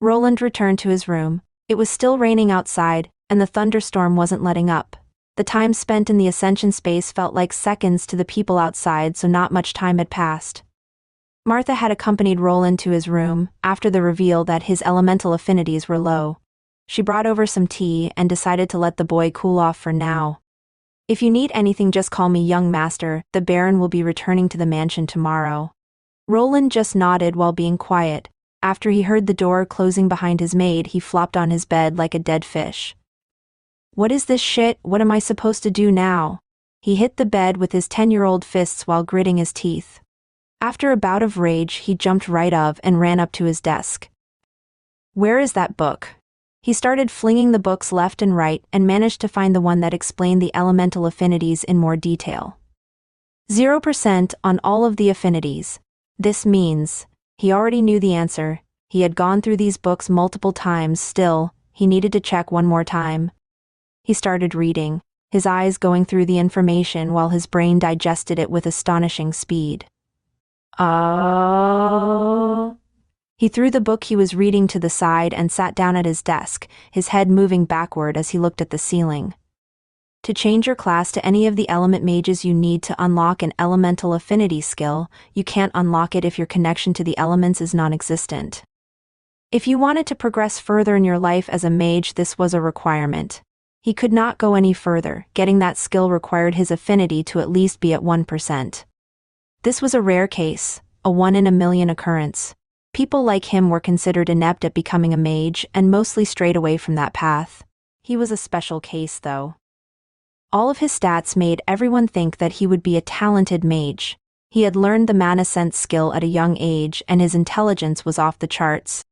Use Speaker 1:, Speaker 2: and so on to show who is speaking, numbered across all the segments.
Speaker 1: Roland returned to his room. It was still raining outside, and the thunderstorm wasn't letting up. The time spent in the ascension space felt like seconds to the people outside, so not much time had passed. Martha had accompanied Roland to his room, after the reveal that his elemental affinities were low. She brought over some tea and decided to let the boy cool off for now. "If you need anything, just call me, young master. The Baron will be returning to the mansion tomorrow." Roland just nodded while being quiet. After he heard the door closing behind his maid, he flopped on his bed like a dead fish. "What is this shit? What am I supposed to do now?" He hit the bed with his 10-year-old fists while gritting his teeth. After a bout of rage, he jumped right up and ran up to his desk. "Where is that book?" He started flinging the books left and right and managed to find the one that explained the elemental affinities in more detail. 0% on all of the affinities. This means, he already knew the answer. He had gone through these books multiple times. Still, he needed to check one more time. He started reading, his eyes going through the information while his brain digested it with astonishing speed. He threw the book he was reading to the side and sat down at his desk, his head moving backward as he looked at the ceiling. To change your class to any of the element mages, you need to unlock an elemental affinity skill. You can't unlock it if your connection to the elements is non-existent. If you wanted to progress further in your life as a mage, this was a requirement. He could not go any further. Getting that skill required his affinity to at least be at 1%. This was a rare case, a 1 in a million occurrence. People like him were considered inept at becoming a mage and mostly strayed away from that path. He was a special case, though. All of his stats made everyone think that he would be a talented mage. He had learned the mana sense skill at a young age and his intelligence was off the charts.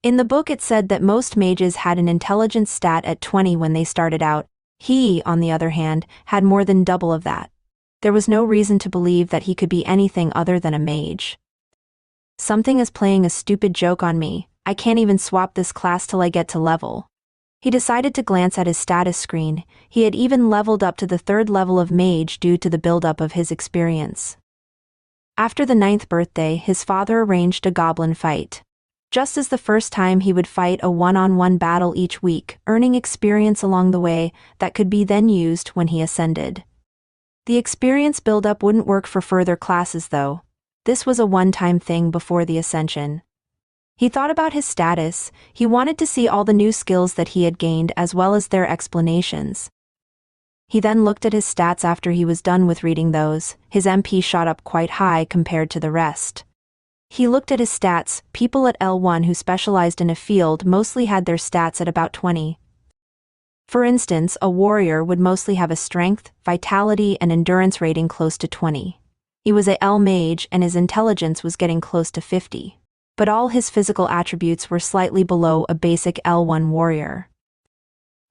Speaker 1: In the book it said that most mages had an intelligence stat at 20 when they started out. He, on the other hand, had more than double of that. There was no reason to believe that he could be anything other than a mage. "Something is playing a stupid joke on me. I can't even swap this class till I get to level." He decided to glance at his status screen. He had even leveled up to the 3rd level of mage due to the buildup of his experience. After the 9th birthday, his father arranged a goblin fight. Just as the first time, he would fight a one-on-one battle each week, earning experience along the way that could be then used when he ascended. The experience buildup wouldn't work for further classes though. This was a one-time thing before the ascension. He thought about his status. He wanted to see all the new skills that he had gained as well as their explanations. He then looked at his stats after he was done with reading those. His MP shot up quite high compared to the rest. He looked at his stats. People at L1 who specialized in a field mostly had their stats at about 20. For instance, a warrior would mostly have a strength, vitality, and endurance rating close to 20. He was a L mage and his intelligence was getting close to 50. But all his physical attributes were slightly below a basic L1 warrior.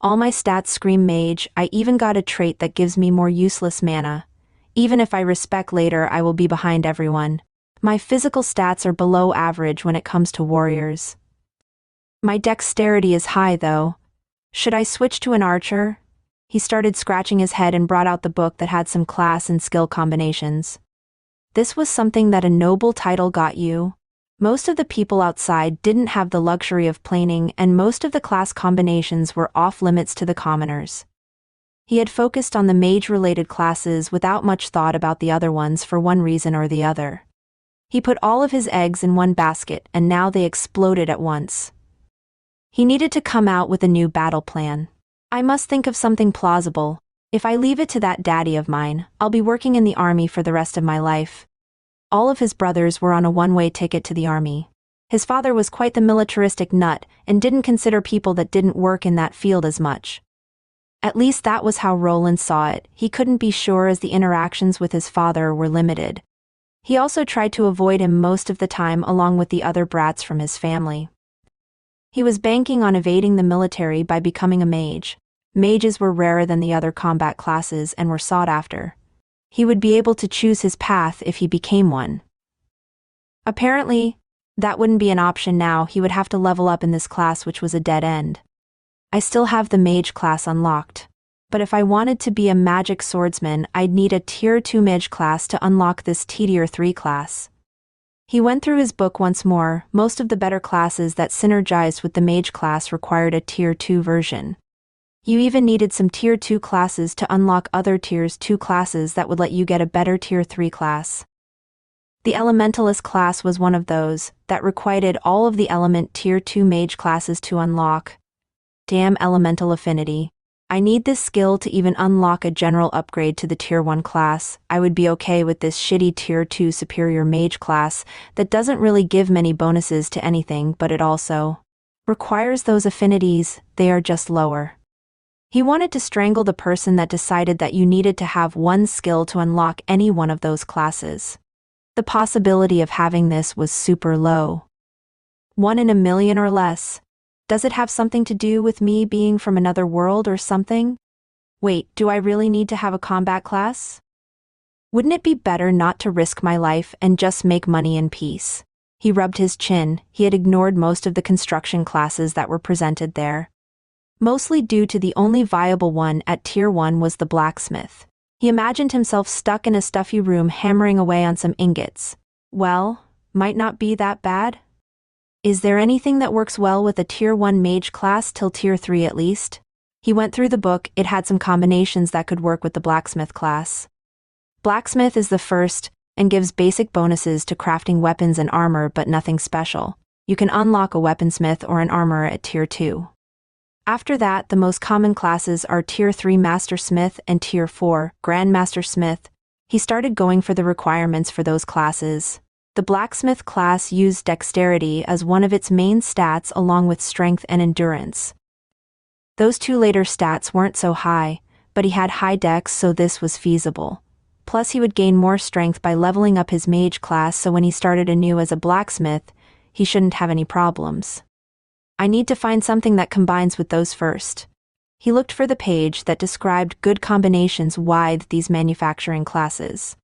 Speaker 1: "All my stats scream mage. I even got a trait that gives me more useless mana. Even if I respec later, I will be behind everyone. My physical stats are below average when it comes to warriors. My dexterity is high though. Should I switch to an archer?" He started scratching his head and brought out the book that had some class and skill combinations. This was something that a noble title got you. Most of the people outside didn't have the luxury of planing, and most of the class combinations were off limits to the commoners. He had focused on the mage-related classes without much thought about the other ones for one reason or the other. He put all of his eggs in one basket, and now they exploded at once. He needed to come out with a new battle plan. "I must think of something plausible. If I leave it to that daddy of mine, I'll be working in the army for the rest of my life." All of his brothers were on a one-way ticket to the army. His father was quite the militaristic nut and didn't consider people that didn't work in that field as much. At least that was how Roland saw it. He couldn't be sure as the interactions with his father were limited. He also tried to avoid him most of the time along with the other brats from his family. He was banking on evading the military by becoming a mage. Mages were rarer than the other combat classes and were sought after. He would be able to choose his path if he became one. Apparently, that wouldn't be an option now. He would have to level up in this class, which was a dead end. "I still have the mage class unlocked. But if I wanted to be a magic swordsman, I'd need a tier 2 mage class to unlock this tier 3 class. He went through his book once more. Most of the better classes that synergized with the mage class required a Tier 2 version. You even needed some Tier 2 classes to unlock other Tier 2 classes that would let you get a better Tier 3 class. The Elementalist class was one of those that required all of the Element Tier 2 mage classes to unlock. Damn elemental affinity. I need this skill to even unlock a general upgrade to the Tier 1 class. I would be okay with this shitty Tier 2 superior mage class that doesn't really give many bonuses to anything, but it also requires those affinities. They are just lower. He wanted to strangle the person that decided that you needed to have one skill to unlock any one of those classes. The possibility of having this was super low. 1 in a million or less. Does it have something to do with me being from another world or something? Wait, do I really need to have a combat class? Wouldn't it be better not to risk my life and just make money in peace? He rubbed his chin. He had ignored most of the construction classes that were presented there. Mostly due to the only viable one at Tier 1 was the blacksmith. He imagined himself stuck in a stuffy room hammering away on some ingots. Well, might not be that bad. Is there anything that works well with a Tier 1 mage class till Tier 3 at least? He went through the book. It had some combinations that could work with the blacksmith class. Blacksmith is the first and gives basic bonuses to crafting weapons and armor, but nothing special. You can unlock a weaponsmith or an armorer at Tier 2. After that, the most common classes are Tier 3 Master Smith and Tier 4 Grandmaster Smith. He started going for the requirements for those classes. The blacksmith class used dexterity as one of its main stats along with strength and endurance. Those two later stats weren't so high, but he had high dex, so this was feasible. Plus he would gain more strength by leveling up his mage class, so when he started anew as a blacksmith, he shouldn't have any problems. I need to find something that combines with those first. He looked for the page that described good combinations with these manufacturing classes.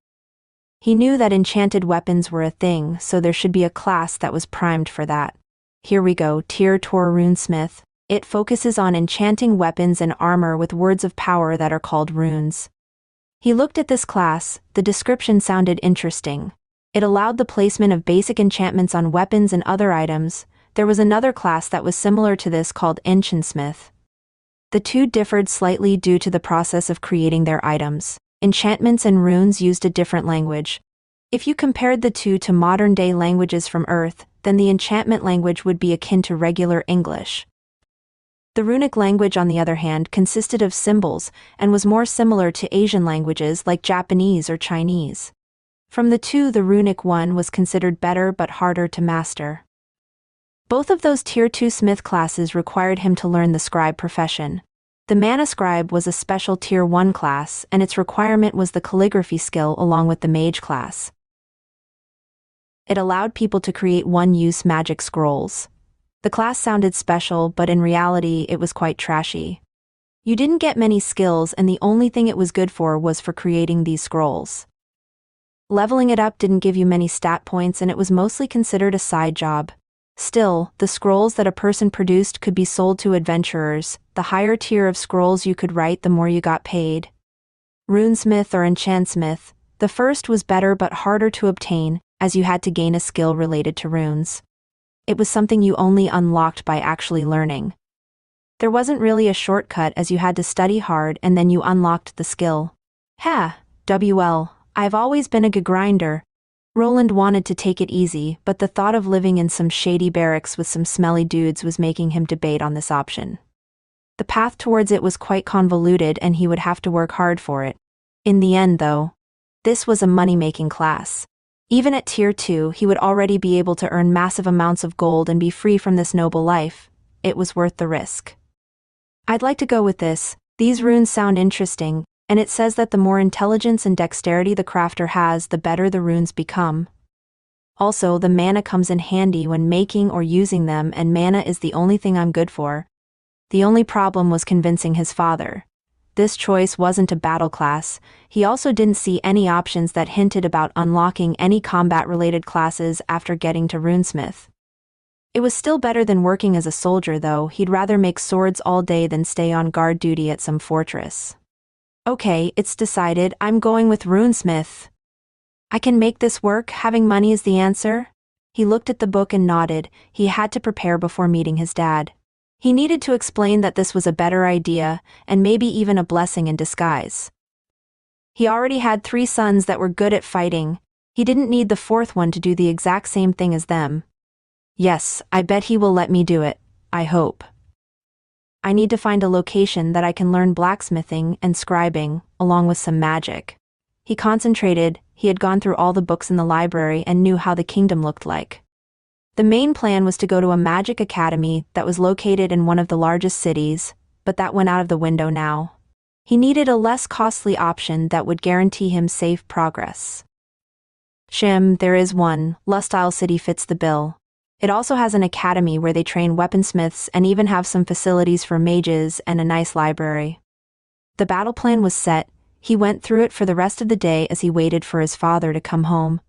Speaker 1: He knew that enchanted weapons were a thing, so there should be a class that was primed for that. Here we go, Tier 2 Runesmith. It focuses on enchanting weapons and armor with words of power that are called runes. He looked at this class. The description sounded interesting. It allowed the placement of basic enchantments on weapons and other items. There was another class that was similar to this called Enchantsmith. The two differed slightly due to the process of creating their items. Enchantments and runes used a different language. If you compared the two to modern-day languages from Earth, then the enchantment language would be akin to regular English. The runic language, on the other hand, consisted of symbols and was more similar to Asian languages like Japanese or Chinese. From the two, the runic one was considered better but harder to master. Both of those Tier 2 smith classes required him to learn the scribe profession. The mana scribe was a special Tier 1 class, and its requirement was the calligraphy skill along with the mage class. It allowed people to create one-use magic scrolls. The class sounded special, but in reality it was quite trashy. You didn't get many skills, and the only thing it was good for was for creating these scrolls. Leveling it up didn't give you many stat points, and it was mostly considered a side job. Still, the scrolls that a person produced could be sold to adventurers. The higher tier of scrolls you could write, the more you got paid. Runesmith or Enchantsmith. The first was better but harder to obtain, as you had to gain a skill related to runes. It was something you only unlocked by actually learning. There wasn't really a shortcut, as you had to study hard and then you unlocked the skill. I've always been a good grinder. Roland wanted to take it easy, but the thought of living in some shady barracks with some smelly dudes was making him debate on this option. The path towards it was quite convoluted and he would have to work hard for it. In the end, though, this was a money-making class. Even at Tier 2, he would already be able to earn massive amounts of gold and be free from this noble life. It was worth the risk. I'd like to go with this. These runes sound interesting, and it says that the more intelligence and dexterity the crafter has, the better the runes become. Also, the mana comes in handy when making or using them, and mana is the only thing I'm good for. The only problem was convincing his father. This choice wasn't a battle class. He also didn't see any options that hinted about unlocking any combat-related classes after getting to Runesmith. It was still better than working as a soldier, though. He'd rather make swords all day than stay on guard duty at some fortress. Okay, it's decided. I'm going with Runesmith. I can make this work. Having money is the answer. He looked at the book and nodded. He had to prepare before meeting his dad. He needed to explain that this was a better idea, and maybe even a blessing in disguise. He already had 3 sons that were good at fighting. He didn't need the 4th one to do the exact same thing as them. Yes, I bet he will let me do it, I hope. I need to find a location that I can learn blacksmithing and scribing, along with some magic. He concentrated. He had gone through all the books in the library and knew how the kingdom looked like. The main plan was to go to a magic academy that was located in one of the largest cities, but that went out of the window now. He needed a less costly option that would guarantee him safe progress. There is one. Lustile City fits the bill. It also has an academy where they train weaponsmiths and even have some facilities for mages and a nice library. The battle plan was set. He went through it for the rest of the day as he waited for his father to come home.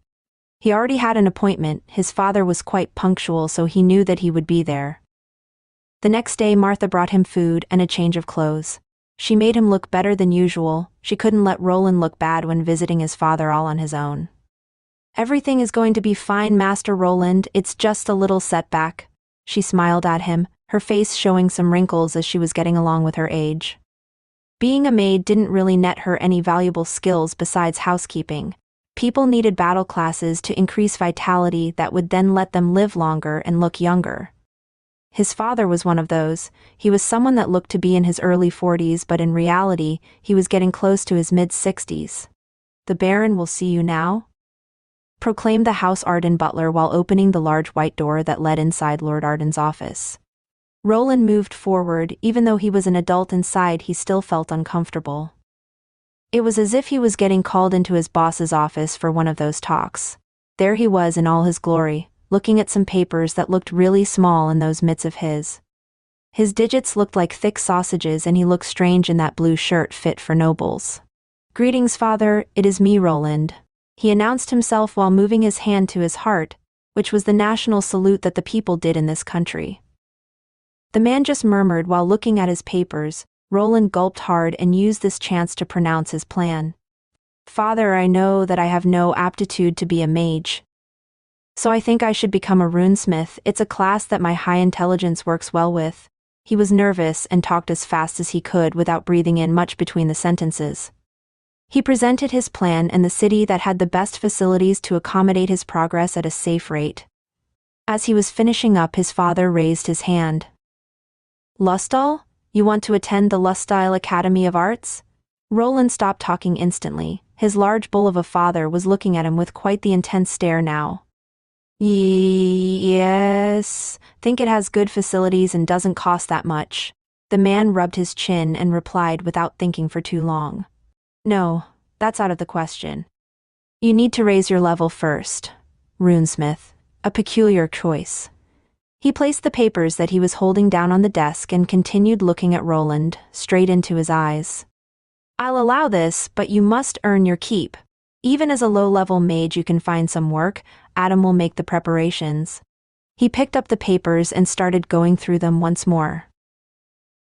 Speaker 1: He already had an appointment. His father was quite punctual, so he knew that he would be there. The next day Martha brought him food and a change of clothes. She made him look better than usual. She couldn't let Roland look bad when visiting his father all on his own. Everything is going to be fine, Master Roland, it's just a little setback. She smiled at him, her face showing some wrinkles as she was getting along with her age. Being a maid didn't really net her any valuable skills besides housekeeping. People needed battle classes to increase vitality that would then let them live longer and look younger. His father was one of those. He was someone that looked to be in his early 40s, but in reality, he was getting close to his mid-60s. The Baron will see you now? Proclaimed the House Arden butler while opening the large white door that led inside Lord Arden's office. Roland moved forward. Even though he was an adult inside, he still felt uncomfortable. It was as if he was getting called into his boss's office for one of those talks. There he was in all his glory, looking at some papers that looked really small in those mitts of his. His digits looked like thick sausages and he looked strange in that blue shirt fit for nobles. Greetings, father, it is me, Roland. He announced himself while moving his hand to his heart, which was the national salute that the people did in this country. The man just murmured while looking at his papers. Roland gulped hard and used this chance to pronounce his plan. Father, I know that I have no aptitude to be a mage. So I think I should become a runesmith. It's a class that my high intelligence works well with. He was nervous and talked as fast as he could without breathing in much between the sentences. He presented his plan and the city that had the best facilities to accommodate his progress at a safe rate. As he was finishing up, his father raised his hand. Lustile? You want to attend the Lustile Academy of Arts? Roland stopped talking instantly. His large bull of a father was looking at him with quite the intense stare now. Yes, think it has good facilities and doesn't cost that much. The man rubbed his chin and replied without thinking for too long. No, that's out of the question. You need to raise your level first. Runesmith, a peculiar choice. He placed the papers that he was holding down on the desk and continued looking at Roland, straight into his eyes. I'll allow this, but you must earn your keep. Even as a low-level mage you can find some work. Adam will make the preparations. He picked up the papers and started going through them once more.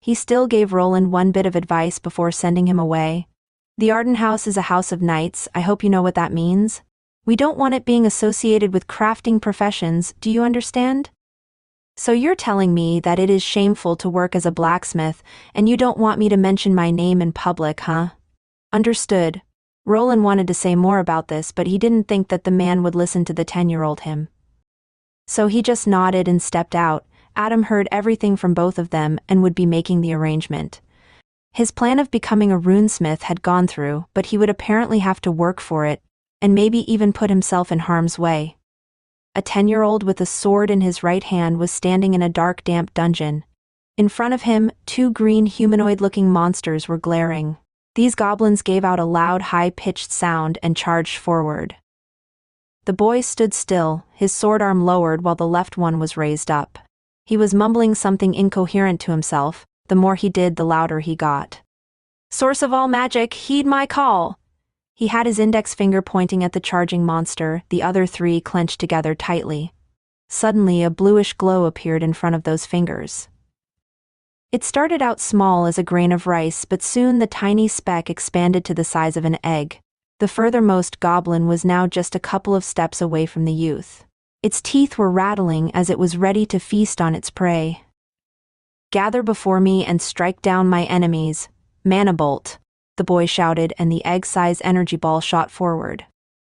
Speaker 1: He still gave Roland one bit of advice before sending him away. The Arden House is a house of knights. I hope you know what that means. We don't want it being associated with crafting professions, do you understand? So you're telling me that it is shameful to work as a blacksmith, and you don't want me to mention my name in public, huh? Understood. Roland wanted to say more about this, but he didn't think that the man would listen to the 10-year-old him. So he just nodded and stepped out. Adam heard everything from both of them and would be making the arrangement. His plan of becoming a runesmith had gone through, but he would apparently have to work for it, and maybe even put himself in harm's way. A 10-year-old with a sword in his right hand was standing in a dark, damp dungeon. In front of him, 2 green humanoid-looking monsters were glaring. These goblins gave out a loud, high-pitched sound and charged forward. The boy stood still, his sword arm lowered while the left one was raised up. He was mumbling something incoherent to himself. The more he did, the louder he got. Source of all magic, heed my call! He had his index finger pointing at the charging monster, the other 3 clenched together tightly. Suddenly a bluish glow appeared in front of those fingers. It started out small as a grain of rice, but soon the tiny speck expanded to the size of an egg. The furthermost goblin was now just a couple of steps away from the youth. Its teeth were rattling as it was ready to feast on its prey. "Gather before me and strike down my enemies. Manibolt," the boy shouted, and the egg-size energy ball shot forward.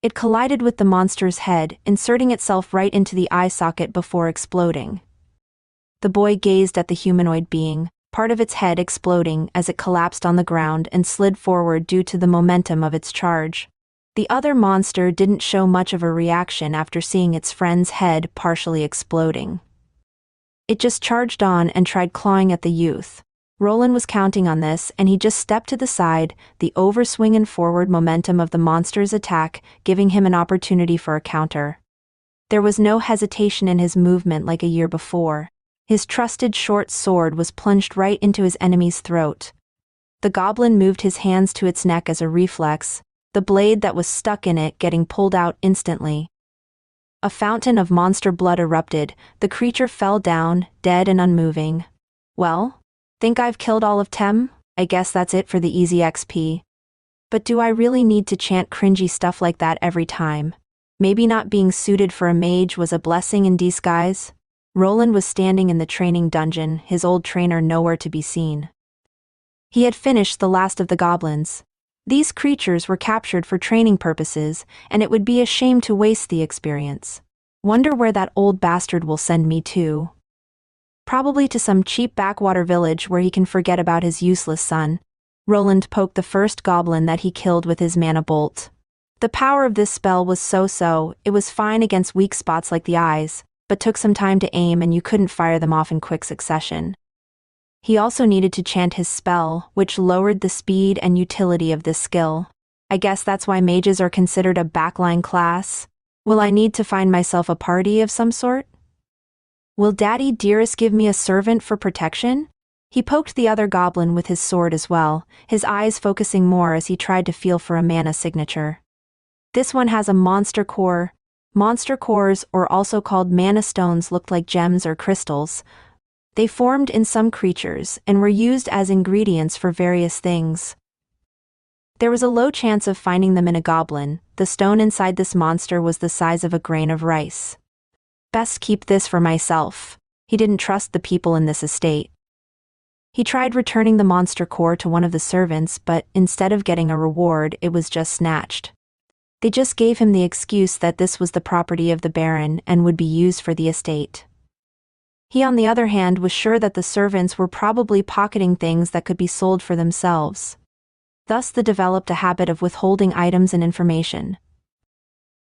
Speaker 1: It collided with the monster's head, inserting itself right into the eye socket before exploding. The boy gazed at the humanoid being, part of its head exploding as it collapsed on the ground and slid forward due to the momentum of its charge. The other monster didn't show much of a reaction after seeing its friend's head partially exploding. It just charged on and tried clawing at the youth. Roland was counting on this, and he just stepped to the side, the overswing and forward momentum of the monster's attack giving him an opportunity for a counter. There was no hesitation in his movement like a year before. His trusted short sword was plunged right into his enemy's throat. The goblin moved his hands to its neck as a reflex, the blade that was stuck in it getting pulled out instantly. A fountain of monster blood erupted, the creature fell down, dead and unmoving. "Well, think I've killed all of them? I guess that's it for the easy XP. But do I really need to chant cringy stuff like that every time? Maybe not being suited for a mage was a blessing in disguise." Roland was standing in the training dungeon, his old trainer nowhere to be seen. He had finished the last of the goblins. These creatures were captured for training purposes, and it would be a shame to waste the experience. Wonder where that old bastard will send me to. Probably to some cheap backwater village where he can forget about his useless son. Roland poked the first goblin that he killed with his mana bolt. The power of this spell was so-so, it was fine against weak spots like the eyes, but took some time to aim and you couldn't fire them off in quick succession. He also needed to chant his spell, which lowered the speed and utility of this skill. I guess that's why mages are considered a backline class. Will I need to find myself a party of some sort? Will Daddy Dearest give me a servant for protection? He poked the other goblin with his sword as well, his eyes focusing more as he tried to feel for a mana signature. This one has a monster core. Monster cores, or also called mana stones, looked like gems or crystals. They formed in some creatures and were used as ingredients for various things. There was a low chance of finding them in a goblin. The stone inside this monster was the size of a grain of rice. Best keep this for myself. He didn't trust the people in this estate. He tried returning the monster core to one of the servants, but instead of getting a reward, it was just snatched. They just gave him the excuse that this was the property of the Baron and would be used for the estate. He, on the other hand, was sure that the servants were probably pocketing things that could be sold for themselves. Thus they developed a habit of withholding items and information.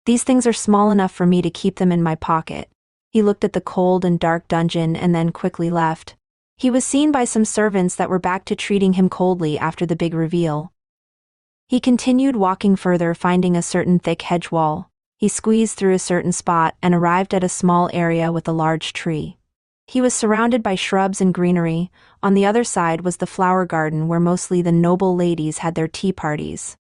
Speaker 1: "These things are small enough for me to keep them in my pocket." He looked at the cold and dark dungeon and then quickly left. He was seen by some servants that were back to treating him coldly after the big reveal. He continued walking further, finding a certain thick hedge wall. He squeezed through a certain spot and arrived at a small area with a large tree. He was surrounded by shrubs and greenery. On the other side was the flower garden where mostly the noble ladies had their tea parties.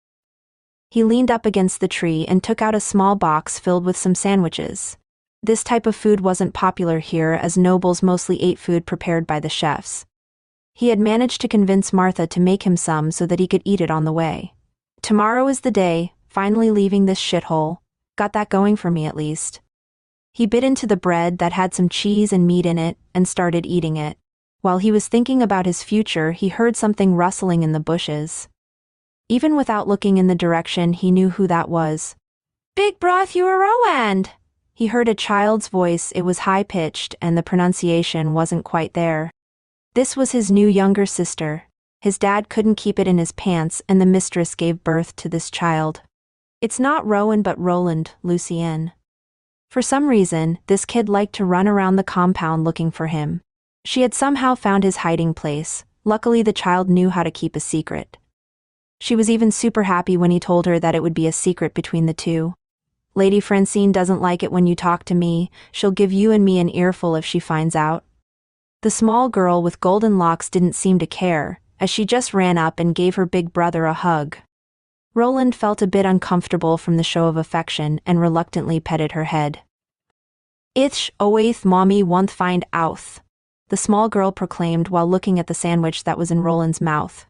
Speaker 1: He leaned up against the tree and took out a small box filled with some sandwiches. This type of food wasn't popular here as nobles mostly ate food prepared by the chefs. He had managed to convince Martha to make him some so that he could eat it on the way. Tomorrow is the day, finally leaving this shithole. Got that going for me at least. He bit into the bread that had some cheese and meat in it and started eating it. While he was thinking about his future, he heard something rustling in the bushes. Even without looking in the direction, he knew who that was. "Big broth, you are Rowand!" He heard a child's voice. It was high-pitched and the pronunciation wasn't quite there. This was his new younger sister. His dad couldn't keep it in his pants and the mistress gave birth to this child. It's not Rowan but Roland, Lucienne. For some reason, this kid liked to run around the compound looking for him. She had somehow found his hiding place. Luckily the child knew how to keep a secret. She was even super happy when he told her that it would be a secret between the two. "Lady Francine doesn't like it when you talk to me. She'll give you and me an earful if she finds out." The small girl with golden locks didn't seem to care, as she just ran up and gave her big brother a hug. Roland felt a bit uncomfortable from the show of affection and reluctantly petted her head. "Ich oath mommy won't find out," the small girl proclaimed while looking at the sandwich that was in Roland's mouth.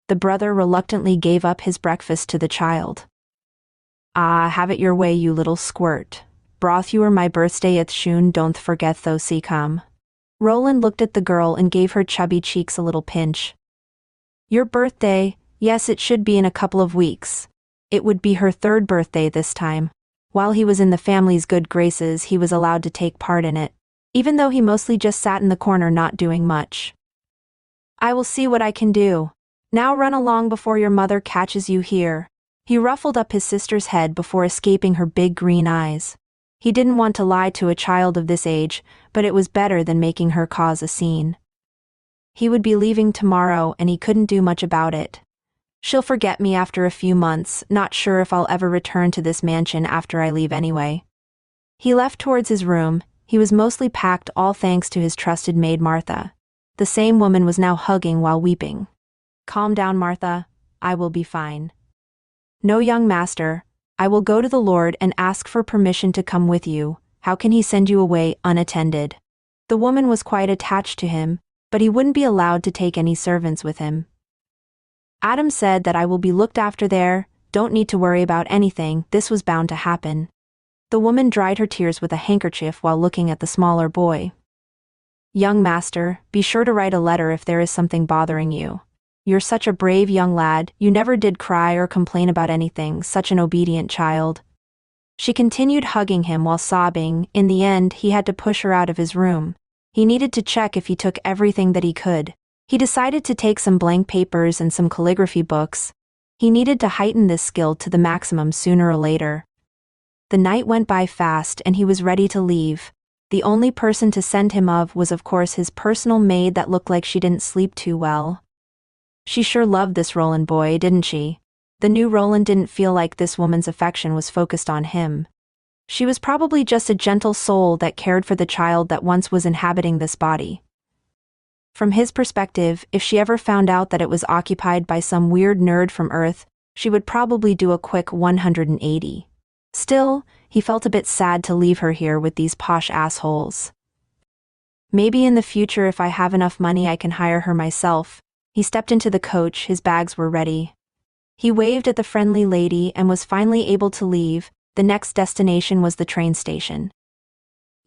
Speaker 1: The brother reluctantly gave up his breakfast to the child. "Ah, have it your way, you little squirt. broth you my birthday ith shun don't forget tho si come. Roland looked at the girl and gave her chubby cheeks a little pinch. Your birthday? Yes, it should be in a couple of weeks. It would be her third birthday this time. While he was in the family's good graces, he was allowed to take part in it, even though he mostly just sat in the corner not doing much. I will see what I can do. Now run along before your mother catches you here. He ruffled up his sister's head before escaping her big green eyes. He didn't want to lie to a child of this age, but it was better than making her cause a scene. He would be leaving tomorrow and he couldn't do much about it. She'll forget me after a few months, not sure if I'll ever return to this mansion after I leave anyway. He left towards his room. He was mostly packed, all thanks to his trusted maid Martha. The same woman was now hugging while weeping. Calm down, Martha. I will be fine. No, young master. I will go to the Lord and ask for permission to come with you. How can he send you away unattended? The woman was quite attached to him, but he wouldn't be allowed to take any servants with him. Adam said that I will be looked after there, don't need to worry about anything, this was bound to happen. The woman dried her tears with a handkerchief while looking at the smaller boy. Young master, be sure to write a letter if there is something bothering you. You're such a brave young lad, you never did cry or complain about anything, such an obedient child. She continued hugging him while sobbing. In the end, he had to push her out of his room. He needed to check if he took everything that he could. He decided to take some blank papers and some calligraphy books. He needed to heighten this skill to the maximum sooner or later. The night went by fast and he was ready to leave. The only person to send him was of course his personal maid that looked like she didn't sleep too well. She sure loved this Roland boy, didn't she? The new Roland didn't feel like this woman's affection was focused on him. She was probably just a gentle soul that cared for the child that once was inhabiting this body. From his perspective, if she ever found out that it was occupied by some weird nerd from Earth, she would probably do a quick 180. Still, he felt a bit sad to leave her here with these posh assholes. Maybe in the future, if I have enough money, I can hire her myself. He stepped into the coach, his bags were ready. He waved at the friendly lady and was finally able to leave. The next destination was the train station.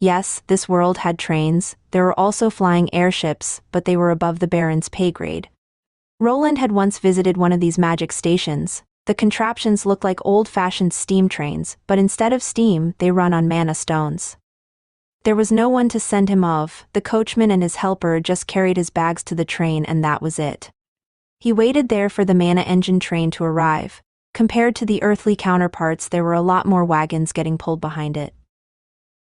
Speaker 1: Yes, this world had trains. There were also flying airships, but they were above the Baron's pay grade. Roland had once visited one of these magic stations. The contraptions looked like old-fashioned steam trains, but instead of steam, they run on mana stones. There was no one to send him the coachman and his helper just carried his bags to the train and that was it. He waited there for the mana engine train to arrive. Compared to the earthly counterparts, there were a lot more wagons getting pulled behind it.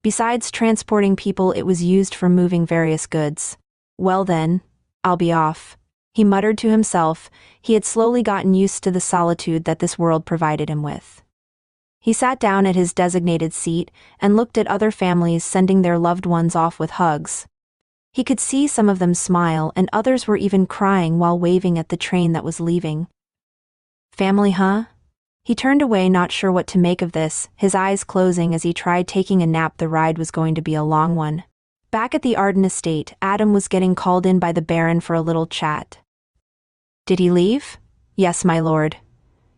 Speaker 1: Besides transporting people, it was used for moving various goods. Well then, I'll be off, he muttered to himself. He had slowly gotten used to the solitude that this world provided him with. He sat down at his designated seat and looked at other families sending their loved ones off with hugs. He could see some of them smile and others were even crying while waving at the train that was leaving. Family, huh? He turned away, not sure what to make of this, his eyes closing as he tried taking a nap. The ride was going to be a long one. Back at the Arden estate, Adam was getting called in by the Baron for a little chat. Did he leave? Yes, my lord.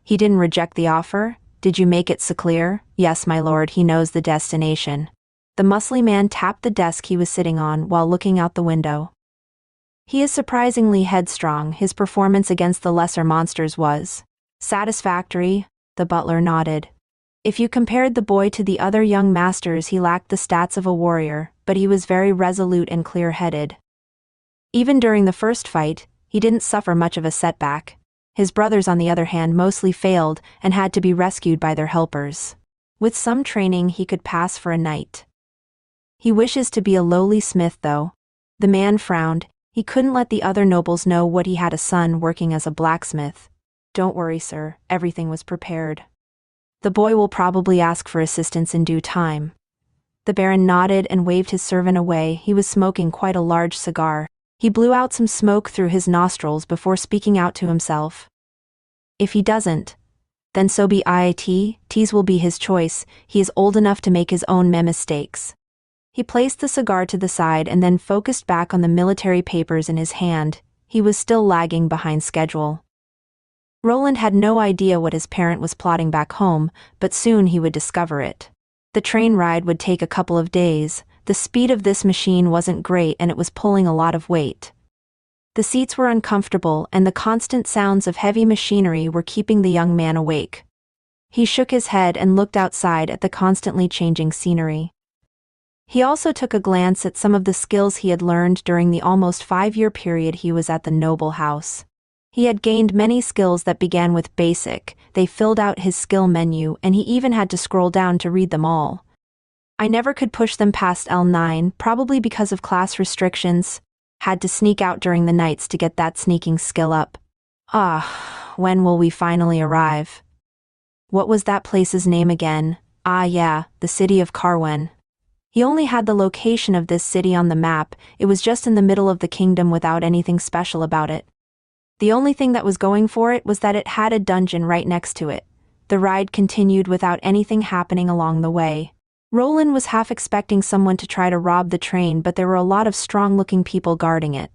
Speaker 1: He didn't reject the offer? Did you make it so clear? Yes, my lord, he knows the destination. The muscly man tapped the desk he was sitting on while looking out the window. He is surprisingly headstrong. His performance against the lesser monsters was satisfactory, the butler nodded. If you compared the boy to the other young masters, he lacked the stats of a warrior, but he was very resolute and clear-headed. Even during the first fight, he didn't suffer much of a setback. His brothers, on the other hand, mostly failed and had to be rescued by their helpers. With some training, he could pass for a knight. He wishes to be a lowly smith, though. The man frowned. He couldn't let the other nobles know what he had a son working as a blacksmith. Don't worry, sir, everything was prepared. The boy will probably ask for assistance in due time. The Baron nodded and waved his servant away. He was smoking quite a large cigar. He blew out some smoke through his nostrils before speaking out to himself. If he doesn't, then so be it. Teas will be his choice. He is old enough to make his own mistakes. He placed the cigar to the side and then focused back on the military papers in his hand. He was still lagging behind schedule. Roland had no idea what his parent was plotting back home, but soon he would discover it. The train ride would take a couple of days. The speed of this machine wasn't great and it was pulling a lot of weight. The seats were uncomfortable and the constant sounds of heavy machinery were keeping the young man awake. He shook his head and looked outside at the constantly changing scenery. He also took a glance at some of the skills he had learned during the almost 5-year period he was at the noble house. He had gained many skills that began with basic. They filled out his skill menu and he even had to scroll down to read them all. I never could push them past L9, probably because of class restrictions. Had to sneak out during the nights to get that sneaking skill up. When will we finally arrive? What was that place's name again? Yeah, the city of Karwen. He only had the location of this city on the map. It was just in the middle of the kingdom without anything special about it. The only thing that was going for it was that it had a dungeon right next to it. The ride continued without anything happening along the way. Roland was half expecting someone to try to rob the train, but there were a lot of strong-looking people guarding it.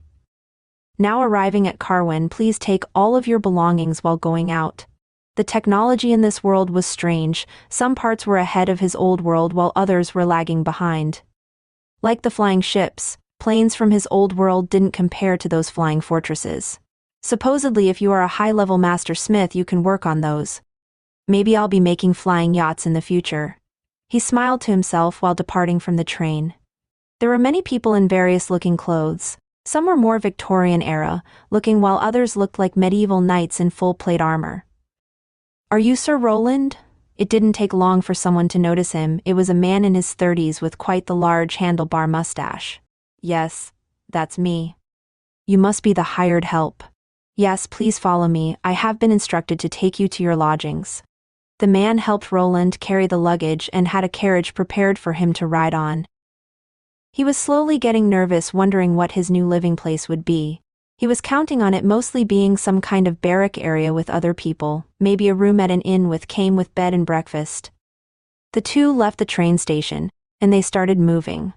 Speaker 1: Now arriving at Karwen, please take all of your belongings while going out. The technology in this world was strange. Some parts were ahead of his old world while others were lagging behind. Like the flying ships, planes from his old world didn't compare to those flying fortresses. Supposedly if you are a high-level master smith you can work on those. Maybe I'll be making flying yachts in the future. He smiled to himself while departing from the train. There were many people in various-looking clothes. Some were more Victorian era looking while others looked like medieval knights in full plate armor. Are you Sir Roland? It didn't take long for someone to notice him. It was a man in his 30s with quite the large handlebar mustache. Yes, that's me. You must be the hired help. Yes, please follow me. I have been instructed to take you to your lodgings. The man helped Roland carry the luggage and had a carriage prepared for him to ride on. He was slowly getting nervous, wondering what his new living place would be. He was counting on it mostly being some kind of barrack area with other people, maybe a room at an inn came with bed and breakfast. The two left the train station, and they started moving.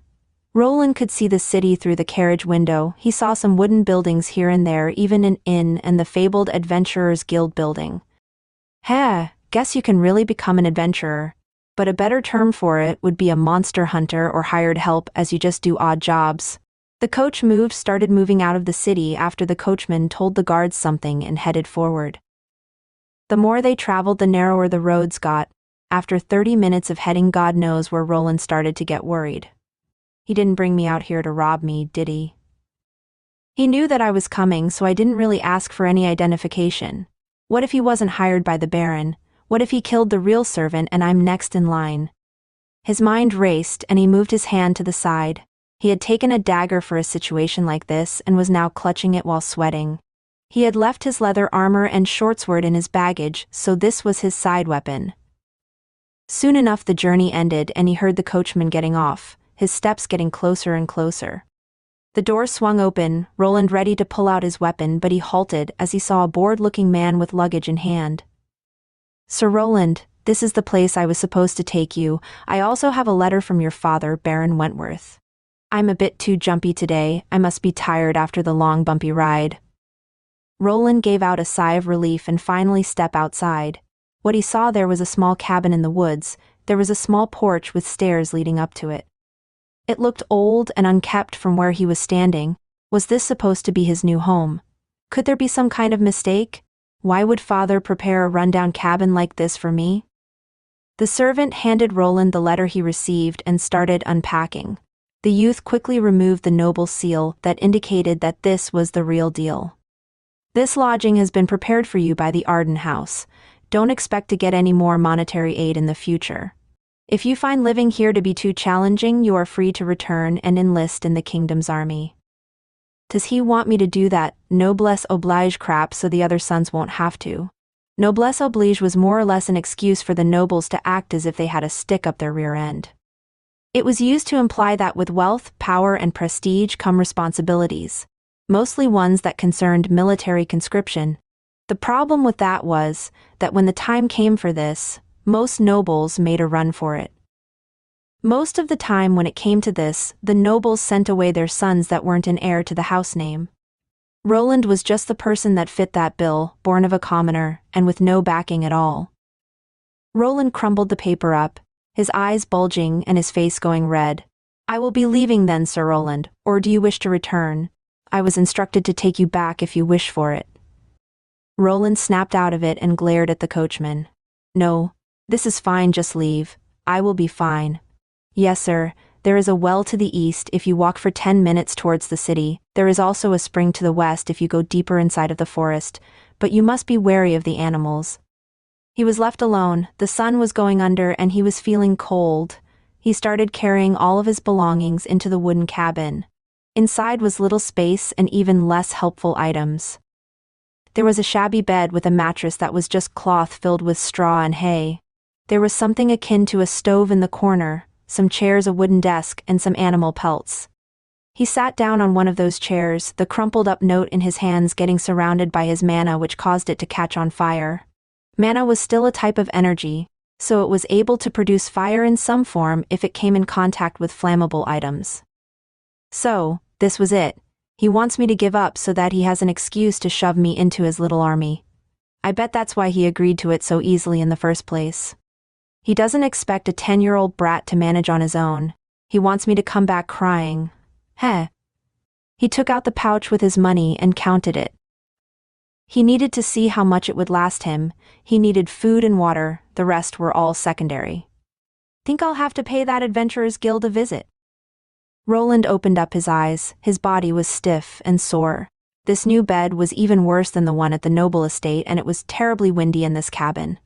Speaker 1: Roland could see the city through the carriage window. He saw some wooden buildings here and there, even an inn and the fabled Adventurers Guild building. Guess you can really become an adventurer. But a better term for it would be a monster hunter or hired help, as you just do odd jobs. The coach started moving out of the city after the coachman told the guards something and headed forward. The more they traveled, the narrower the roads got. After 30 minutes of heading, God knows where, Roland started to get worried. He didn't bring me out here to rob me, did he? He knew that I was coming, so I didn't really ask for any identification. What if he wasn't hired by the Baron? What if he killed the real servant and I'm next in line? His mind raced and he moved his hand to the side. He had taken a dagger for a situation like this and was now clutching it while sweating. He had left his leather armor and shortsword in his baggage, so this was his side weapon. Soon enough the journey ended and he heard the coachman getting off, his steps getting closer and closer. The door swung open, Roland ready to pull out his weapon, but he halted as he saw a bored-looking man with luggage in hand. Sir Roland, this is the place I was supposed to take you. I also have a letter from your father, Baron Wentworth. I'm a bit too jumpy today. I must be tired after the long bumpy ride. Roland gave out a sigh of relief and finally stepped outside. What he saw there was a small cabin in the woods. There was a small porch with stairs leading up to it. It looked old and unkempt from where he was standing. Was this supposed to be his new home? Could there be some kind of mistake? Why would father prepare a rundown cabin like this for me? The servant handed Roland the letter he received and started unpacking. The youth quickly removed the noble seal that indicated that this was the real deal. This lodging has been prepared for you by the Arden House. Don't expect to get any more monetary aid in the future. If you find living here to be too challenging, you are free to return and enlist in the kingdom's army. Does he want me to do that noblesse oblige crap so the other sons won't have to? Noblesse oblige was more or less an excuse for the nobles to act as if they had a stick up their rear end. It was used to imply that with wealth, power, and prestige come responsibilities, mostly ones that concerned military conscription. The problem with that was that when the time came for this, most nobles made a run for it. Most of the time when it came to this, the nobles sent away their sons that weren't an heir to the house name. Roland was just the person that fit that bill, born of a commoner, and with no backing at all. Roland crumbled the paper up. his eyes bulging and his face going red. "I will be leaving then, Sir Roland, or do you wish to return? I was instructed to take you back if you wish for it." Roland snapped out of it and glared at the coachman. "No, this is fine, just leave. I will be fine." "Yes, sir. There is a well to the east if you walk for 10 minutes towards the city. There is also a spring to the west if you go deeper inside of the forest, but you must be wary of the animals." He was left alone, the sun was going under and he was feeling cold. He started carrying all of his belongings into the wooden cabin. Inside was little space and even less helpful items. There was a shabby bed with a mattress that was just cloth filled with straw and hay. There was something akin to a stove in the corner, some chairs, a wooden desk, and some animal pelts. He sat down on one of those chairs, the crumpled up note in his hands getting surrounded by his mana, which caused it to catch on fire. Mana was still a type of energy, so it was able to produce fire in some form if it came in contact with flammable items. So, this was it. He wants me to give up so that he has an excuse to shove me into his little army. I bet that's why he agreed to it so easily in the first place. He doesn't expect a 10-year-old brat to manage on his own. He wants me to come back crying. Heh. He took out the pouch with his money and counted it. He needed to see how much it would last him. He needed food and water, the rest were all secondary. "Think I'll have to pay that Adventurers Guild a visit." Roland opened up his eyes, his body was stiff and sore. This new bed was even worse than the one at the Noble Estate, and it was terribly windy in this cabin.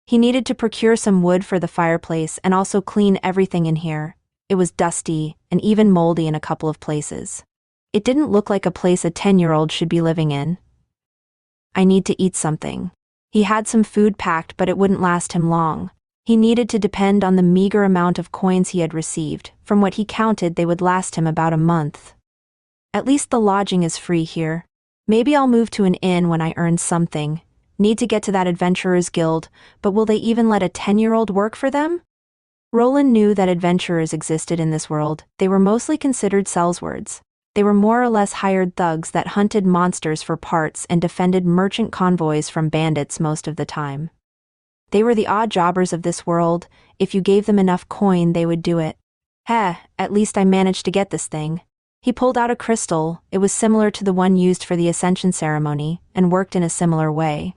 Speaker 1: He needed to procure some wood for the fireplace and also clean everything in here. It was dusty and even moldy in a couple of places. It didn't look like a place a 10-year-old should be living in. "I need to eat something." He had some food packed, but it wouldn't last him long. He needed to depend on the meager amount of coins he had received. From what he counted, they would last him about a month. "At least the lodging is free here. Maybe I'll move to an inn when I earn something. Need to get to that Adventurers Guild, but will they even let a 10-year-old work for them?" Roland knew that adventurers existed in this world. They were mostly considered sellswords. They were more or less hired thugs that hunted monsters for parts and defended merchant convoys from bandits most of the time. They were the odd jobbers of this world. If you gave them enough coin, they would do it. "Heh, at least I managed to get this thing." He pulled out a crystal. It was similar to the one used for the Ascension ceremony, and worked in a similar way.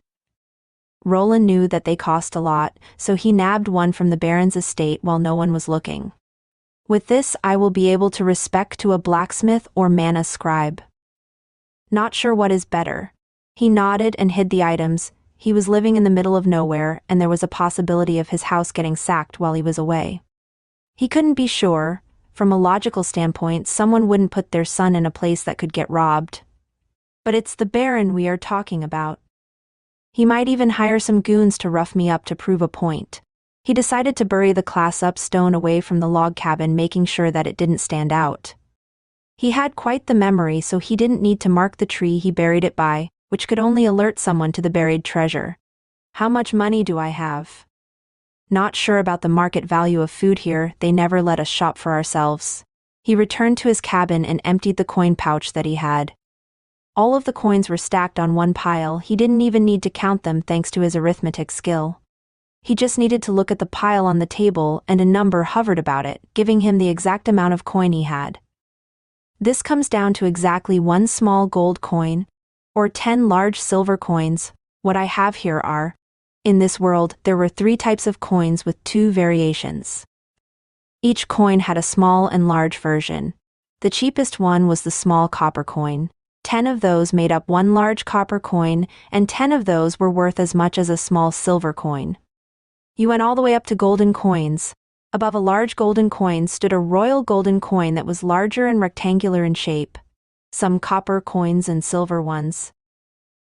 Speaker 1: Roland knew that they cost a lot, so he nabbed one from the Baron's estate while no one was looking. "With this I will be able to respect to a blacksmith or mana scribe. Not sure what is better." He nodded and hid the items. He was living in the middle of nowhere, and there was a possibility of his house getting sacked while he was away. He couldn't be sure. From a logical standpoint, someone wouldn't put their son in a place that could get robbed. But it's the Baron we are talking about. He might even hire some goons to rough me up to prove a point. He decided to bury the class-up stone away from the log cabin, making sure that it didn't stand out. He had quite the memory, so he didn't need to mark the tree he buried it by, which could only alert someone to the buried treasure. "How much money do I have?" "Not sure about the market value of food here. They never let us shop for ourselves." He returned to his cabin and emptied the coin pouch that he had. All of the coins were stacked on one pile. He didn't even need to count them thanks to his arithmetic skill. He just needed to look at the pile on the table, and a number hovered about it, giving him the exact amount of coin he had. This comes down to exactly 1 small gold coin, or 10 large silver coins. What I have here are, in this world, there were 3 types of coins with 2 variations. Each coin had a small and large version. The cheapest one was the small copper coin. 10 of those made up 1 large copper coin, and 10 of those were worth as much as a small silver coin. You went all the way up to golden coins. Above a large golden coin stood a royal golden coin that was larger and rectangular in shape. Some copper coins and silver ones.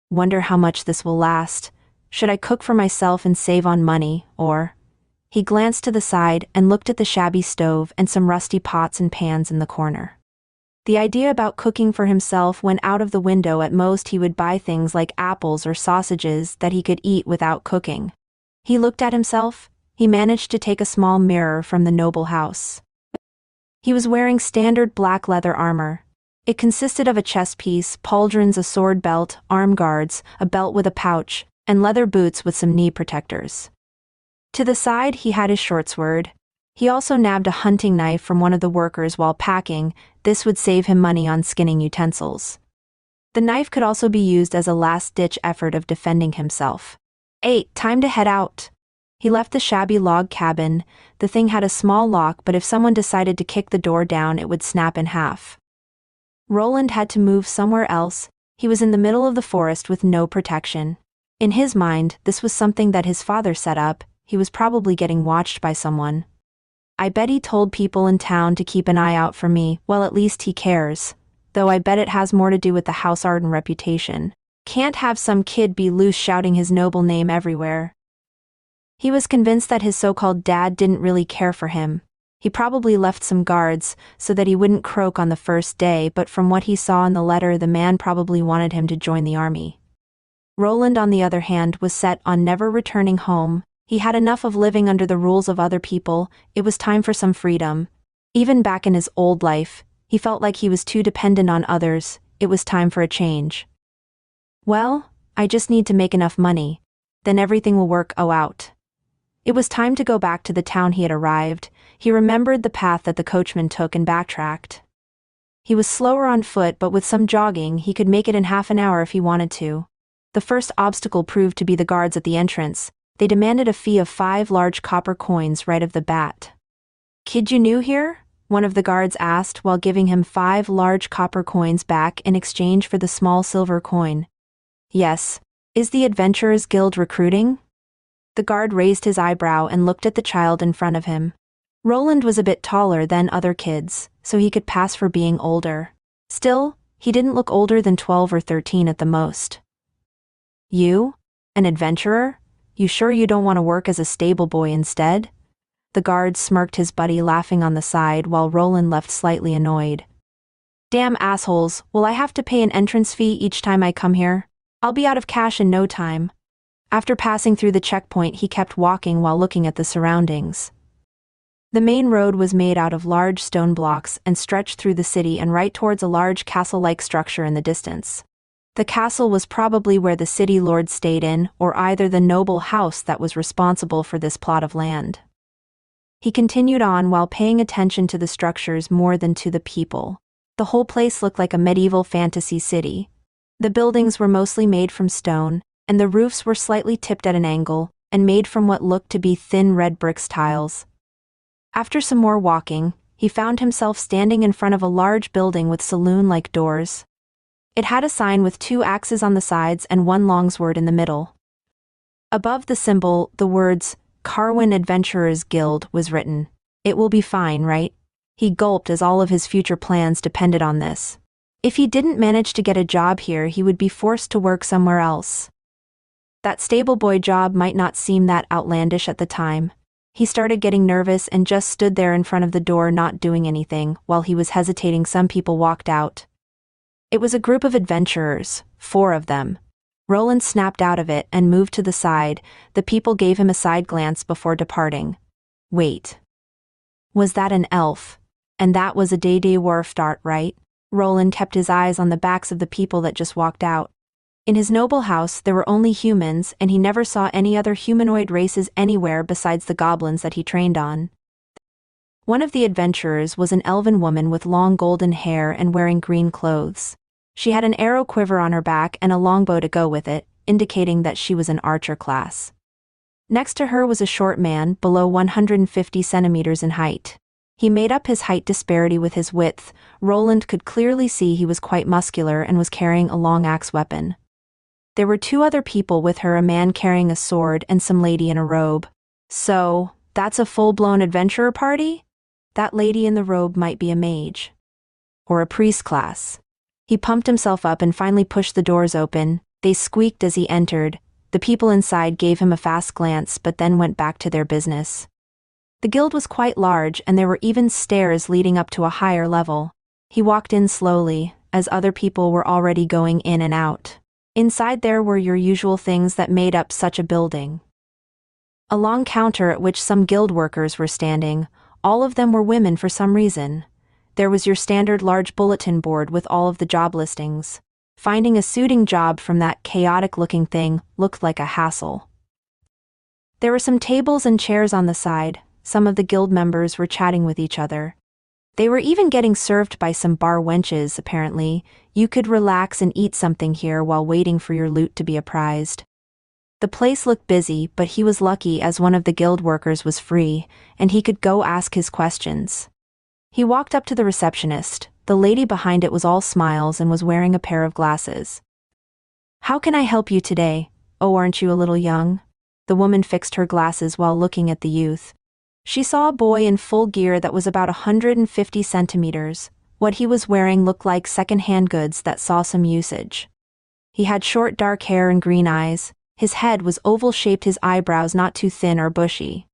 Speaker 1: Wonder how much this will last. Should I cook for myself and save on money, or... He glanced to the side and looked at the shabby stove and some rusty pots and pans in the corner. The idea about cooking for himself went out of the window. At most he would buy things like apples or sausages that he could eat without cooking. He looked at himself. He managed to take a small mirror from the noble house. He was wearing standard black leather armor. It consisted of a chest piece, pauldrons, a sword belt, arm guards, a belt with a pouch, and leather boots with some knee protectors. To the side, he had his short sword. He also nabbed a hunting knife from one of the workers while packing. This would save him money on skinning utensils. The knife could also be used as a last-ditch effort of defending himself. 8. Time to head out. He left the shabby log cabin. The thing had a small lock, but if someone decided to kick the door down, it would snap in half. Roland had to move somewhere else. He was in the middle of the forest with no protection. In his mind, this was something that his father set up. He was probably getting watched by someone. I bet he told people in town to keep an eye out for me. Well, at least he cares. Though I bet it has more to do with the House Arden reputation. Can't have some kid be loose shouting his noble name everywhere. He was convinced that his so-called dad didn't really care for him. He probably left some guards so that he wouldn't croak on the first day, but from what he saw in the letter, the man probably wanted him to join the army. Roland, on the other hand, was set on never returning home. He had enough of living under the rules of other people. It was time for some freedom. Even back in his old life, he felt like he was too dependent on others. It was time for a change. Well, I just need to make enough money. Then everything will work out. It was time to go back to the town he had arrived. He remembered the path that the coachman took and backtracked. He was slower on foot, but with some jogging, he could make it in half an hour if he wanted to. The first obstacle proved to be the guards at the entrance. They demanded a fee of 5 large copper coins right off the bat. "Kid, you new here?" one of the guards asked while giving him 5 large copper coins back in exchange for the small silver coin. "Yes. Is the Adventurers Guild recruiting?" The guard raised his eyebrow and looked at the child in front of him. Roland was a bit taller than other kids, so he could pass for being older. Still, he didn't look older than 12 or 13 at the most. "You? An adventurer? You sure you don't want to work as a stable boy instead?" The guard smirked, his buddy laughing on the side while Roland left slightly annoyed. "Damn assholes, will I have to pay an entrance fee each time I come here? I'll be out of cash in no time." After passing through the checkpoint, he kept walking while looking at the surroundings. The main road was made out of large stone blocks and stretched through the city and right towards a large castle-like structure in the distance. The castle was probably where the city lord stayed in, or either the noble house that was responsible for this plot of land. He continued on while paying attention to the structures more than to the people. The whole place looked like a medieval fantasy city. The buildings were mostly made from stone, and the roofs were slightly tipped at an angle, and made from what looked to be thin red bricks tiles. After some more walking, he found himself standing in front of a large building with saloon-like doors. It had a sign with 2 axes on the sides and 1 longsword in the middle. Above the symbol, the words, "Carwin Adventurers Guild," was written. It will be fine, right? He gulped as all of his future plans depended on this. If he didn't manage to get a job here, he would be forced to work somewhere else. That stable boy job might not seem that outlandish at the time. He started getting nervous and just stood there in front of the door not doing anything. While he was hesitating, some people walked out. It was a group of adventurers, 4 of them. Roland snapped out of it and moved to the side. The people gave him a side glance before departing. Wait. Was that an elf? And that was a day-day wharf dart, right? Roland kept his eyes on the backs of the people that just walked out. In his noble house, there were only humans, and he never saw any other humanoid races anywhere besides the goblins that he trained on. One of the adventurers was an elven woman with long golden hair and wearing green clothes. She had an arrow quiver on her back and a longbow to go with it, indicating that she was an archer class. Next to her was a short man, below 150 centimeters in height. He made up his height disparity with his width. Roland could clearly see he was quite muscular and was carrying a long axe weapon. There were 2 other people with her, a man carrying a sword and some lady in a robe. So, that's a full-blown adventurer party? That lady in the robe might be a mage. Or a priest class. He pumped himself up and finally pushed the doors open. They squeaked as he entered. The people inside gave him a fast glance but then went back to their business. The guild was quite large and there were even stairs leading up to a higher level. He walked in slowly, as other people were already going in and out. Inside there were your usual things that made up such a building. A long counter at which some guild workers were standing. All of them were women for some reason. There was your standard large bulletin board with all of the job listings. Finding a suiting job from that chaotic-looking thing looked like a hassle. There were some tables and chairs on the side. Some of the guild members were chatting with each other. They were even getting served by some bar wenches, apparently. You could relax and eat something here while waiting for your loot to be apprised. The place looked busy, but he was lucky as one of the guild workers was free, and he could go ask his questions. He walked up to the receptionist. The lady behind it was all smiles and was wearing a pair of glasses. "How can I help you today? Oh, aren't you a little young?" The woman fixed her glasses while looking at the youth. She saw a boy in full gear that was about 150 centimeters. What he was wearing looked like second-hand goods that saw some usage. He had short dark hair and green eyes. His head was oval-shaped, his eyebrows not too thin or bushy.